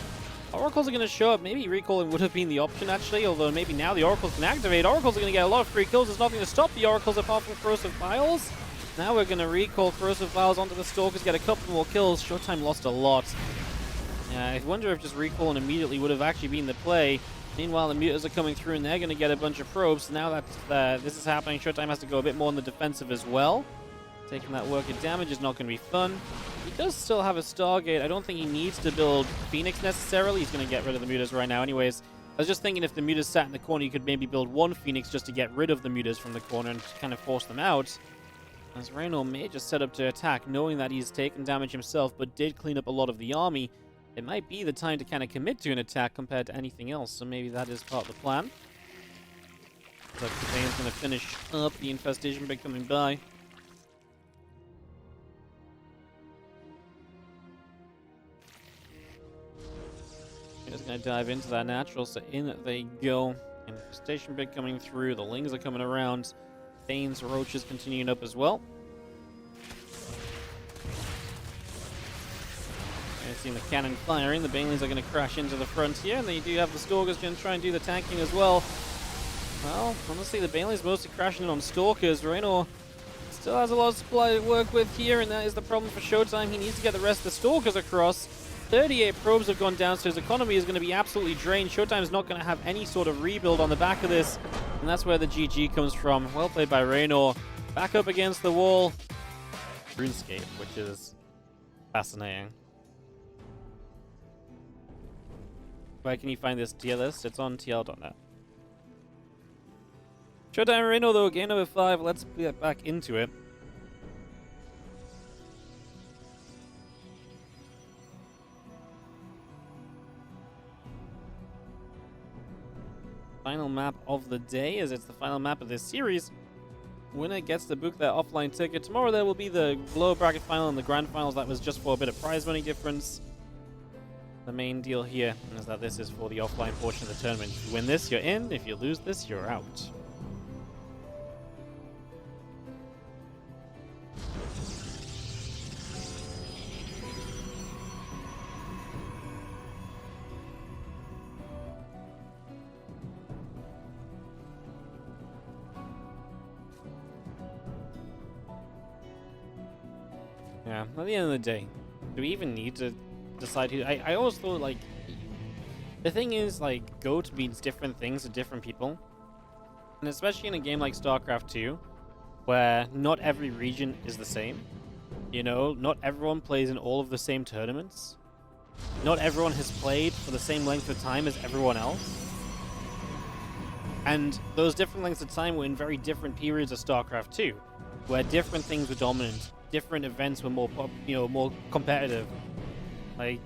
Oracles are going to show up. Maybe recalling would have been the option actually, although maybe now the Oracles can activate. Oracles are going to get a lot of free kills. There's nothing to stop the Oracles apart from Corrosive Files. Now we're going to recall Corrosive Files onto the Stalkers, get a couple more kills. ShoWTimE lost a lot. Yeah, I wonder if just recalling immediately would have actually been the play. Meanwhile, the mutas are coming through and they're going to get a bunch of probes. Now that this is happening, ShoWTimE has to go a bit more on the defensive as well. Taking that worker damage is not going to be fun. He does still have a Stargate. I don't think he needs to build Phoenix necessarily. He's going to get rid of the mutas right now anyways. I was just thinking if the mutas sat in the corner, you could maybe build 1 Phoenix just to get rid of the mutas from the corner and kind of force them out. As Reynor may just set up to attack, knowing that he's taken damage himself, but did clean up a lot of the army. It might be the time to kind of commit to an attack compared to anything else, so maybe that is part of the plan. But the Bane's going to finish up, the infestation bit coming by. Just going to dive into that natural, so in they go. Infestation bit coming through, the Lings are coming around. Bane's Roaches continuing up as well. I've seen the cannon firing. The Banelings are going to crash into the front here, and then you do have the Stalkers going to try and do the tanking as well. Well, honestly, the Banelings mostly crashing in on Stalkers. Reynor still has a lot of supply to work with here, and that is the problem for ShoWTimE. He needs to get the rest of the Stalkers across. 38 probes have gone down, so his economy is going to be absolutely drained. ShoWTimE is not going to have any sort of rebuild on the back of this, and that's where the GG comes from. Well played by Reynor. Back up against the wall. RuneScape, which is fascinating. Where can you find this tier list? It's on tl.net. ShoWTimE Reynor though, game number 5. Let's get back into it. Final map of the day, as it's the final map of this series. winner gets to book their offline ticket. Tomorrow there will be the lower bracket final and the grand finals. That was just for a bit of prize money difference. The main deal here is that this is for the offline portion of the tournament. If you win this, you're in. If you lose this, you're out. Yeah, at the end of the day, do we even need to decide who? I always thought, like, the thing is, like, GOAT means different things to different people. And especially in a game like StarCraft 2, where not every region is the same. You know, not everyone plays in all of the same tournaments. Not everyone has played for the same length of time as everyone else. And those different lengths of time were in very different periods of StarCraft 2, where different things were dominant. Different events were more, more competitive. Like,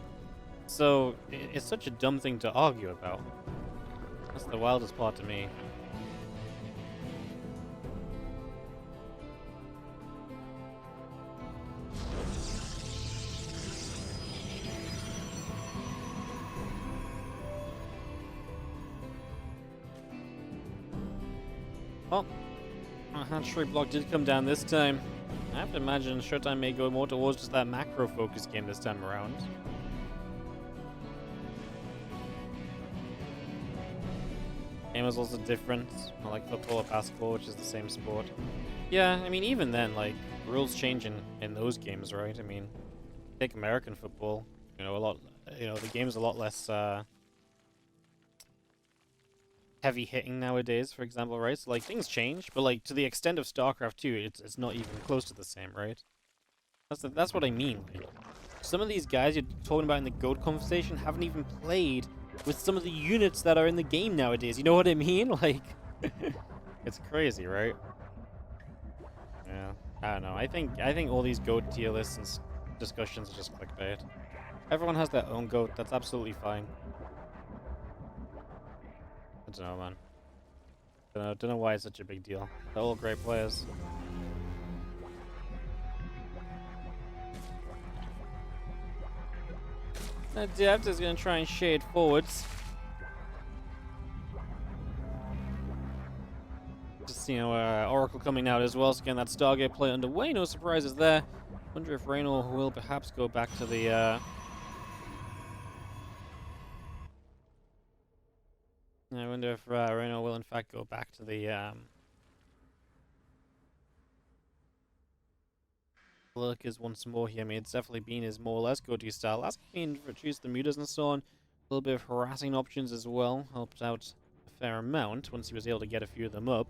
so it's such a dumb thing to argue about. That's the wildest part to me. Well, a hatchery block did come down this time. I have to imagine ShoWTimE may go more towards just that macro focus game this time around. Game is also different, not like football or basketball, which is the same sport. Yeah, I mean, even then, like, rules change in those games, right? I mean, take American football, the game's a lot less heavy hitting nowadays, for example, right? So, like, things change, but, like, to the extent of StarCraft 2, it's not even close to the same, right? That's what I mean. Like, some of these guys you're talking about in the GOAT conversation haven't even played with some of the units that are in the game nowadays. You know what I mean? Like, it's crazy, right? Yeah, I don't know. I think all these GOAT tier lists and discussions are just clickbait. Everyone has their own GOAT. That's absolutely fine. I don't know, man. Don't know why it's such a big deal. They're all great players. That Depth is going to try and shade forwards. Just, Oracle coming out as well. So again, that Stargate play underway. No surprises there. Wonder if Reynor will perhaps go back to the... I wonder if Reynor will in fact go back to the lurkers once more here. I mean, it's definitely been his more or less go-to style. Last game he introduced the mutas and so on. A little bit of harassing options as well. Helped out a fair amount once he was able to get a few of them up.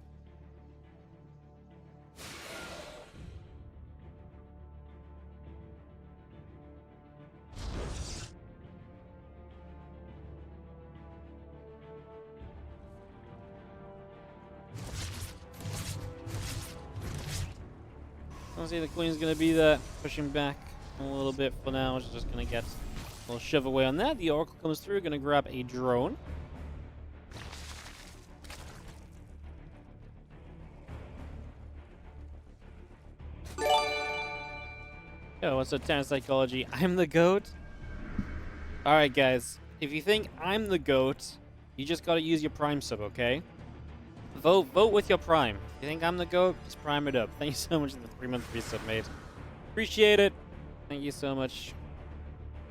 See, the Queen's going to be there, pushing back a little bit for now. She's just going to get a little shove away on that. The Oracle comes through, going to grab a drone. Yo, what's up, Terran Psychology? I'm the GOAT? Alright, guys. If you think I'm the GOAT, you just got to use your Prime sub, okay? Vote with your Prime. If you think I'm the GOAT, just Prime it up. Thank you so much for the 3-month resub, mate. Appreciate it. Thank you so much.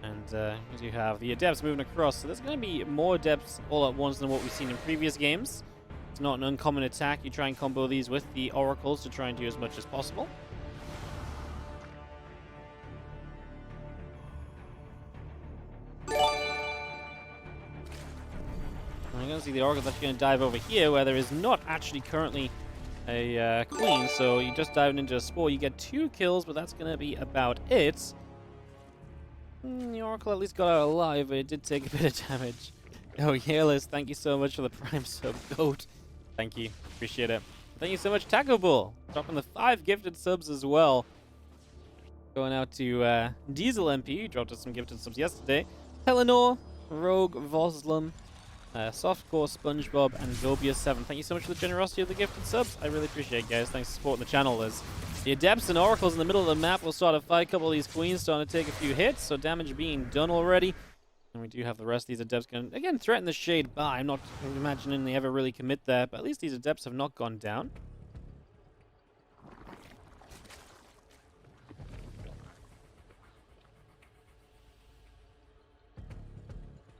And as you have the Adepts moving across, so there's going to be more Adepts all at once than what we've seen in previous games. It's not an uncommon attack. You try and combo these with the Oracles to try and do as much as possible. I'm going to see the Oracle's actually going to dive over here, where there is not actually currently a Queen, so you just dive into a Spore. You get 2 kills, but that's going to be about it. The Oracle at least got out alive, but it did take a bit of damage. Oh, Yearless, thank you so much for the Prime sub, GOAT. Thank you, appreciate it. Thank you so much, Taco Bull, dropping the 5 gifted subs as well. Going out to Diesel MP, who dropped us some gifted subs yesterday. Eleanor, Rogue, Voslum, Softcore, SpongeBob, and Gobia7. Thank you so much for the generosity of the gifted subs. I really appreciate it, guys. Thanks for supporting the channel. As the Adepts and Oracles in the middle of the map will start a fight. A couple of these Queens starting to take a few hits, so damage being done already. And we do have the rest of these Adepts going to, again, threaten the Shade by. I'm not imagining they ever really commit there, but at least these Adepts have not gone down.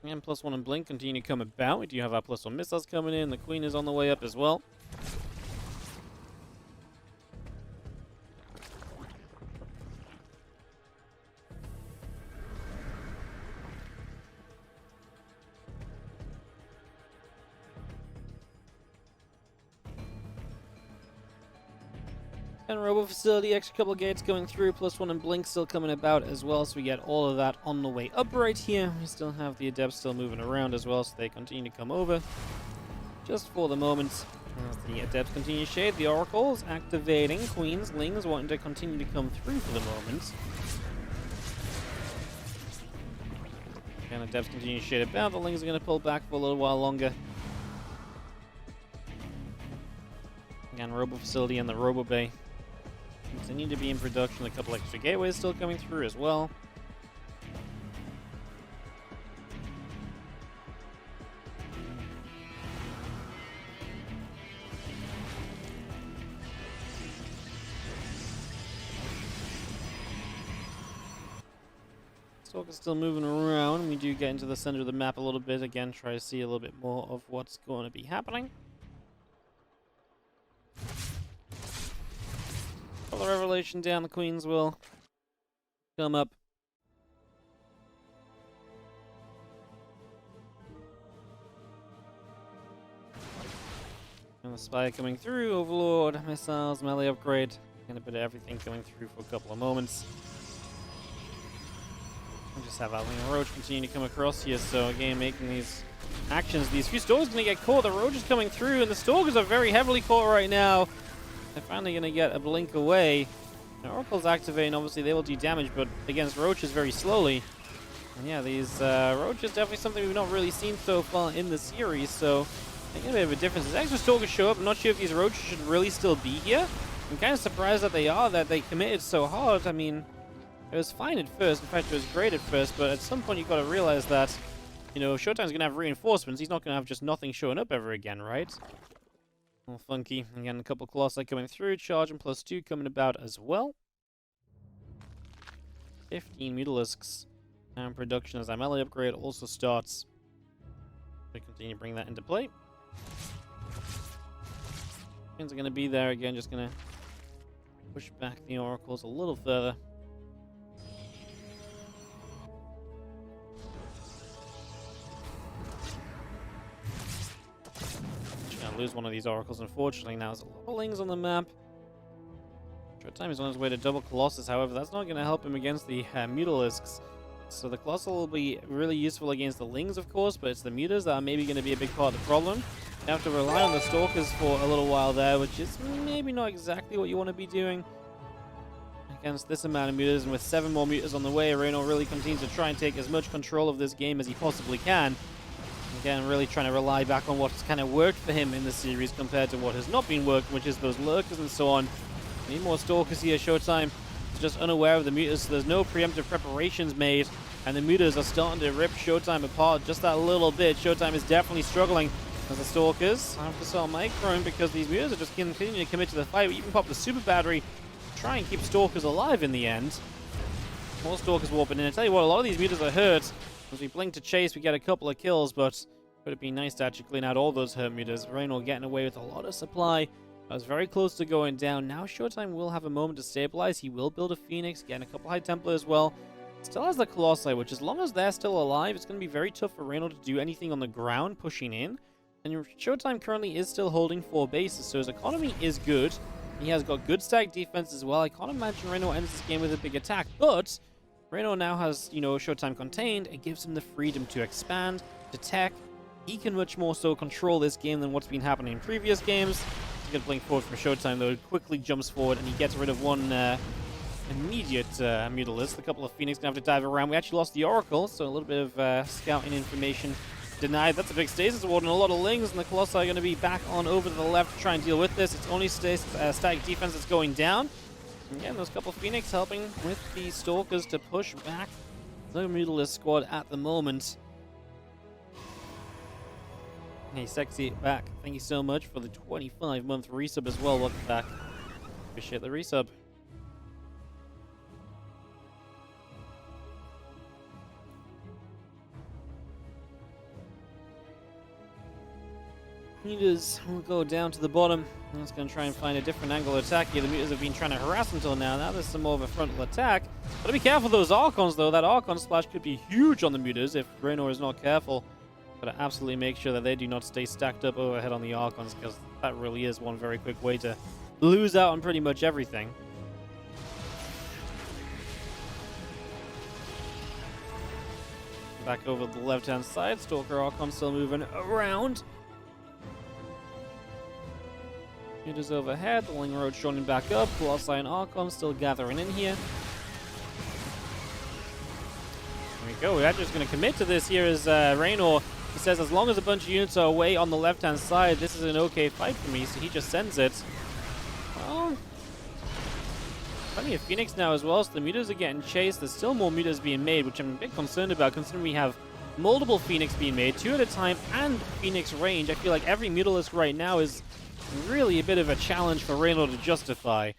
And +1 and Blink continue to come about. We do have our +1 missiles coming in. The Queen is on the way up as well. And Robo Facility, extra couple of gates going through, +1 and Blink still coming about as well, so we get all of that on the way up right here. We still have the Adepts still moving around as well, so they continue to come over. Just for the moment, as the Adepts continue to shade, the Oracles activating, Queens, Lings wanting to continue to come through for the moment. And Adepts continue to shade about, the Lings are going to pull back for a little while longer. Again, Robo Facility and the Robo Bay continue to be in production. A couple extra gateways still coming through as well. Stalker's still moving around. We do get into the center of the map a little bit. Again, try to see a little bit more of what's going to be happening. The Revelation down, the Queens will come up. And the Spy coming through, Overlord, missiles, melee upgrade, and a bit of everything coming through for a couple of moments. We just have Outling and Roach continue to come across here, so again, making these actions. These few Stalkers going to get caught, the Roach is coming through, and the Stalkers are very heavily caught right now. They're finally going to get a blink away. Now, Oracle's activating, obviously they will do damage, but against Roaches very slowly. And yeah, these Roaches definitely something we've not really seen so far in the series, so I think a bit of a difference. As extra Stalkers show up, I'm not sure if these Roaches should really still be here. I'm kind of surprised that they are, that they committed so hard. I mean, it was fine at first, in fact it was great at first, but at some point you've got to realize that, you know, ShoWTimE's going to have reinforcements. He's not going to have just nothing showing up ever again, right? A little funky. Again, a couple Colossi coming through. Charge and +2 coming about as well. 15 Mutalisks now in production as our melee upgrade also starts. We continue to bring that into play. Are going to be there again, just going to push back the Oracles a little further. Lose one of these Oracles, unfortunately. Now there's a lot of Lings on the map. ShoWTimE is on his way to double Colossus, however, that's not going to help him against the Mutalisks. So the Colossal will be really useful against the Lings, of course, but it's the Mutas that are maybe going to be a big part of the problem. You have to rely on the Stalkers for a little while there, which is maybe not exactly what you want to be doing against this amount of Mutas, and with 7 more Mutas on the way, Reynor really continues to try and take as much control of this game as he possibly can. Again, really trying to rely back on what's kind of worked for him in the series compared to what has not been working, which is those Lurkers and so on. We need more Stalkers here. ShoWTimE is just unaware of the Mutas, so there's no preemptive preparations made, and the Mutas are starting to rip ShoWTimE apart just that little bit. ShoWTimE is definitely struggling as the Stalkers have to sell Microne because these Mutas are just continuing to commit to the fight. We even pop the Super Battery to try and keep Stalkers alive in the end. More Stalkers warping in. I tell you what, a lot of these Mutas are hurt. As we blink to chase, we get a couple of kills, but would have been nice to actually clean out all those hurt Mutas. Reynor getting away with a lot of supply. I was very close to going down. Now ShoWTimE will have a moment to stabilize. He will build a Phoenix, getting a couple High Templar as well. Still has the Colossi, which as long as they're still alive, it's going to be very tough for Reynor to do anything on the ground, pushing in. And ShoWTimE currently is still holding 4 bases, so his economy is good. He has got good stack defense as well. I can't imagine Reynor ends this game with a big attack, but Reynor now has, you know, ShoWTimE contained. It gives him the freedom to expand, to tech. He can much more so control this game than what's been happening in previous games. He's going to blink forward from ShoWTimE, though. Quickly jumps forward, and he gets rid of one immediate Mutalisk. A couple of Phoenix going to have to dive around. We actually lost the Oracle, so a little bit of scouting information denied. That's a big stasis ward and a lot of lings, and the Colossi are going to be back on over to the left to try and deal with this. It's only static defense that's going down. And again, those couple Phoenix helping with the Stalkers to push back the Mutalisk squad at the moment. Hey, Sexy back. Thank you so much for the 25-month resub as well. Welcome back. Appreciate the resub. Mutas will go down to the bottom. I'm just going to try and find a different angle of attack here. The Mutas have been trying to harass until now. Now there's some more of a frontal attack. Gotta be careful of those Archons, though. That Archon splash could be huge on the Mutas if Reynor is not careful. Gotta absolutely make sure that they do not stay stacked up overhead on the Archons, because that really is one very quick way to lose out on pretty much everything. Back over the left-hand side. Stalker Archon still moving around. Mutas overhead, the Ling Road shortening back up, Colossi and Archon still gathering in here. There we go, we're actually just going to commit to this here as Reynor, he says as long as a bunch of units are away on the left-hand side, this is an okay fight for me, so he just sends it. Well, plenty of Phoenix now as well, so the Mutas are getting chased. There's still more Mutas being made, which I'm a bit concerned about considering we have multiple Phoenix being made, 2 at a time, and Phoenix range. I feel like every Mutalisk right now is really a bit of a challenge for Reynor to justify.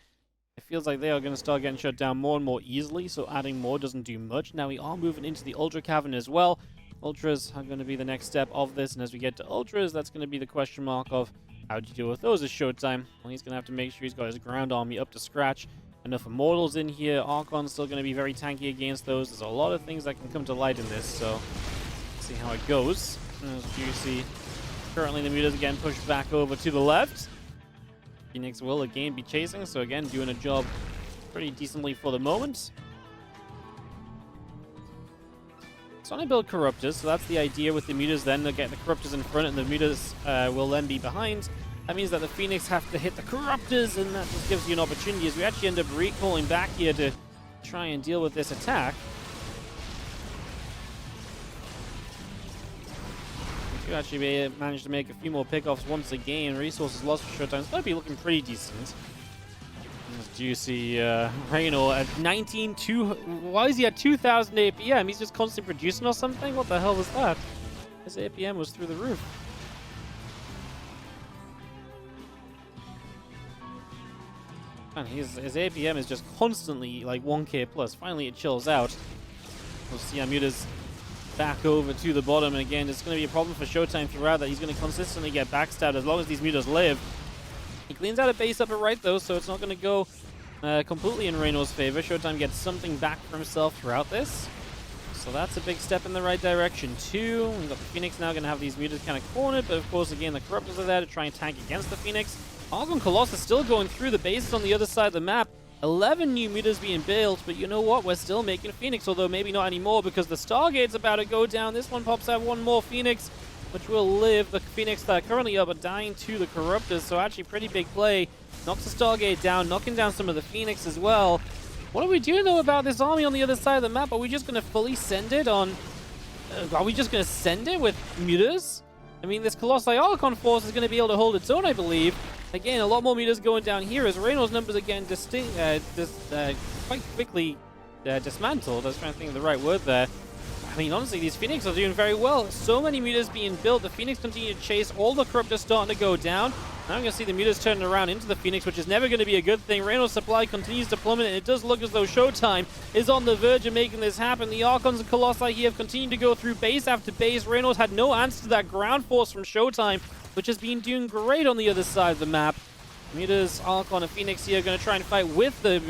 It feels like they are going to start getting shut down more and more easily, so adding more doesn't do much. Now we are moving into the Ultra Cavern as well. Ultras are going to be the next step of this, and as we get to Ultras, that's going to be the question mark of how do you deal with those as ShoWTimE. Well, he's going to have to make sure he's got his ground army up to scratch. Enough Immortals in here. Archon's still going to be very tanky against those. There's a lot of things that can come to light in this, so let's see how it goes. As you see, currently the Mutas again pushed back over to the left. Phoenix will again be chasing, so again doing a job pretty decently for the moment. So I build Corruptors, so that's the idea with the Mutas then. They'll get the Corruptors in front and the Mutas will then be behind. That means that the Phoenix have to hit the Corruptors, and that just gives you an opportunity as we actually end up recalling back here to try and deal with this attack. We actually managed to make a few more pickoffs once again. Resources lost for ShoWTimE. It's going to be looking pretty decent. As you see, Reynor at 19,200. Why is he at 2,000 APM? He's just constantly producing or something? What the hell was that? His APM was through the roof. Man, his APM is just constantly like 1k plus. Finally, it chills out. We'll see Mutas back over to the bottom, and again, it's going to be a problem for ShoWTimE throughout that he's going to consistently get backstabbed as long as these Mutas live. He cleans out a base upper right though, so it's not going to go completely in Reynor's favor. ShoWTimE gets something back for himself throughout this, so that's a big step in the right direction too. We've got the Phoenix now going to have these Mutas kind of cornered, but of course again the Corruptors are there to try and tank against the Phoenix. Argon Colossus still going through the bases on the other side of the map. 11 new Mutas being built, but you know what? We're still making Phoenix, although maybe not anymore because the Stargate's about to go down. This one pops out one more Phoenix, which will live. The Phoenix that are currently up are dying to the Corruptors, so actually pretty big play. Knocks the Stargate down, knocking down some of the Phoenix as well. What are we doing though about this army on the other side of the map? Are we just going to fully send it on... are we just going to send it with Mutas? I mean, this Colossi Archon force is going to be able to hold its own, I believe. Again, a lot more Mutas going down here as Reynor's numbers again quite quickly dismantled. I was trying to think of the right word there. I mean, honestly, these Phoenix are doing very well. So many Mutas being built. The Phoenix continue to chase. All the Corruptors starting to go down. Now I'm going to see the Mutas turning around into the Phoenix, which is never going to be a good thing. Reynor's supply continues to plummet, and it does look as though ShoWTimE is on the verge of making this happen. The Archons and Colossi here have continued to go through base after base. Reynor's had no answer to that ground force from ShoWTimE, which has been doing great on the other side of the map. Mutas, Archon, and Phoenix here are going to try and fight with the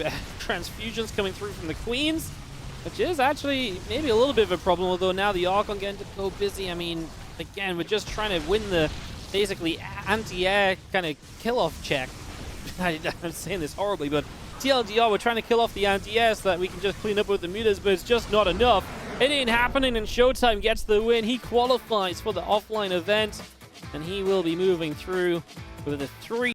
transfusions coming through from the Queens, which is actually maybe a little bit of a problem, although now the Archon getting to go busy. I mean, again, we're just trying to win the basically anti-air kind of kill-off check. I'm saying this horribly, but TLDR, we're trying to kill off the anti-air so that we can just clean up with the Mutas, but it's just not enough. It ain't happening, and ShoWTimE gets the win. He qualifies for the offline event, and he will be moving through with a 3